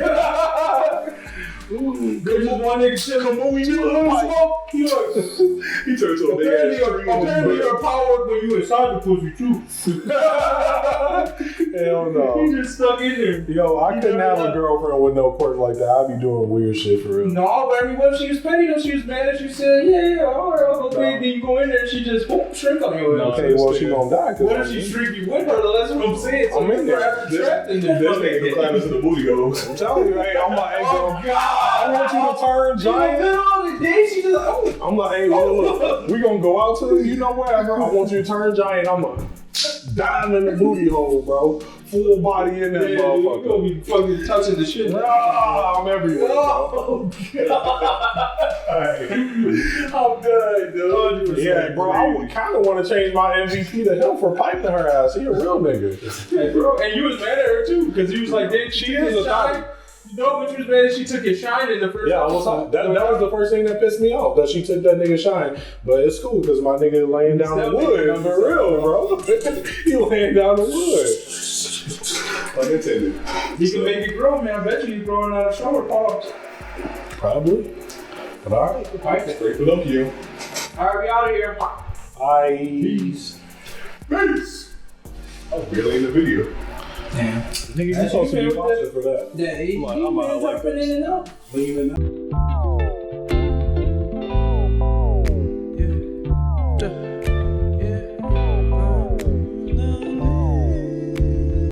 There's just one nigga chilling. He turned to a big apparently you're powered when you inside the pussy too. Hell no. He just stuck in there. Yo, I couldn't have a girlfriend with no quirk like that. I'd be doing weird shit for real. No, but every time she was petty, though, she was mad. She said, yeah, all right, I'll go big. Then you go in there and she just whoop, shrink on you. Okay, well, she gonna die. What if she shrink you with her? That's what I'm saying. So I'm in there. After trapped in there. This nigga can climb into the booty goes. I'm telling you, hey, I'm like, hey, Oh, girl, God. I want you to turn giant. On the day, she just like, oh. I'm like, hey, look, we gonna go out to, you know, wherever. I want you to turn giant. I'm gonna dive in the booty hole, bro. Full body in that You motherfucker. gonna be fucking touching the shit. Ah, I'm everywhere. Oh, God. I'm done, dude. Yeah, bro, I would kind of want to change my MVP to him for piping her ass. He a real nigga. Hey, bro, and you was mad at her too, because you was like, did she is a shine? No, but you was mad that she took his shine in the first Yeah, episode. that was the first thing that pissed me off, that she took that nigga shine. But it's cool, because my nigga laying down the wood, for real, bro. He laying down the wood. Unintended. You can make it grow, man. I bet you he's growing out of shoulder paws. Probably. But all right. Straight it up you. All right, we out of here. Peace. Peace. Oh, really in the video. Damn. Nigga, you supposed to be sponsored for that. Yeah, he I'm been jumping in and out. Leaving out.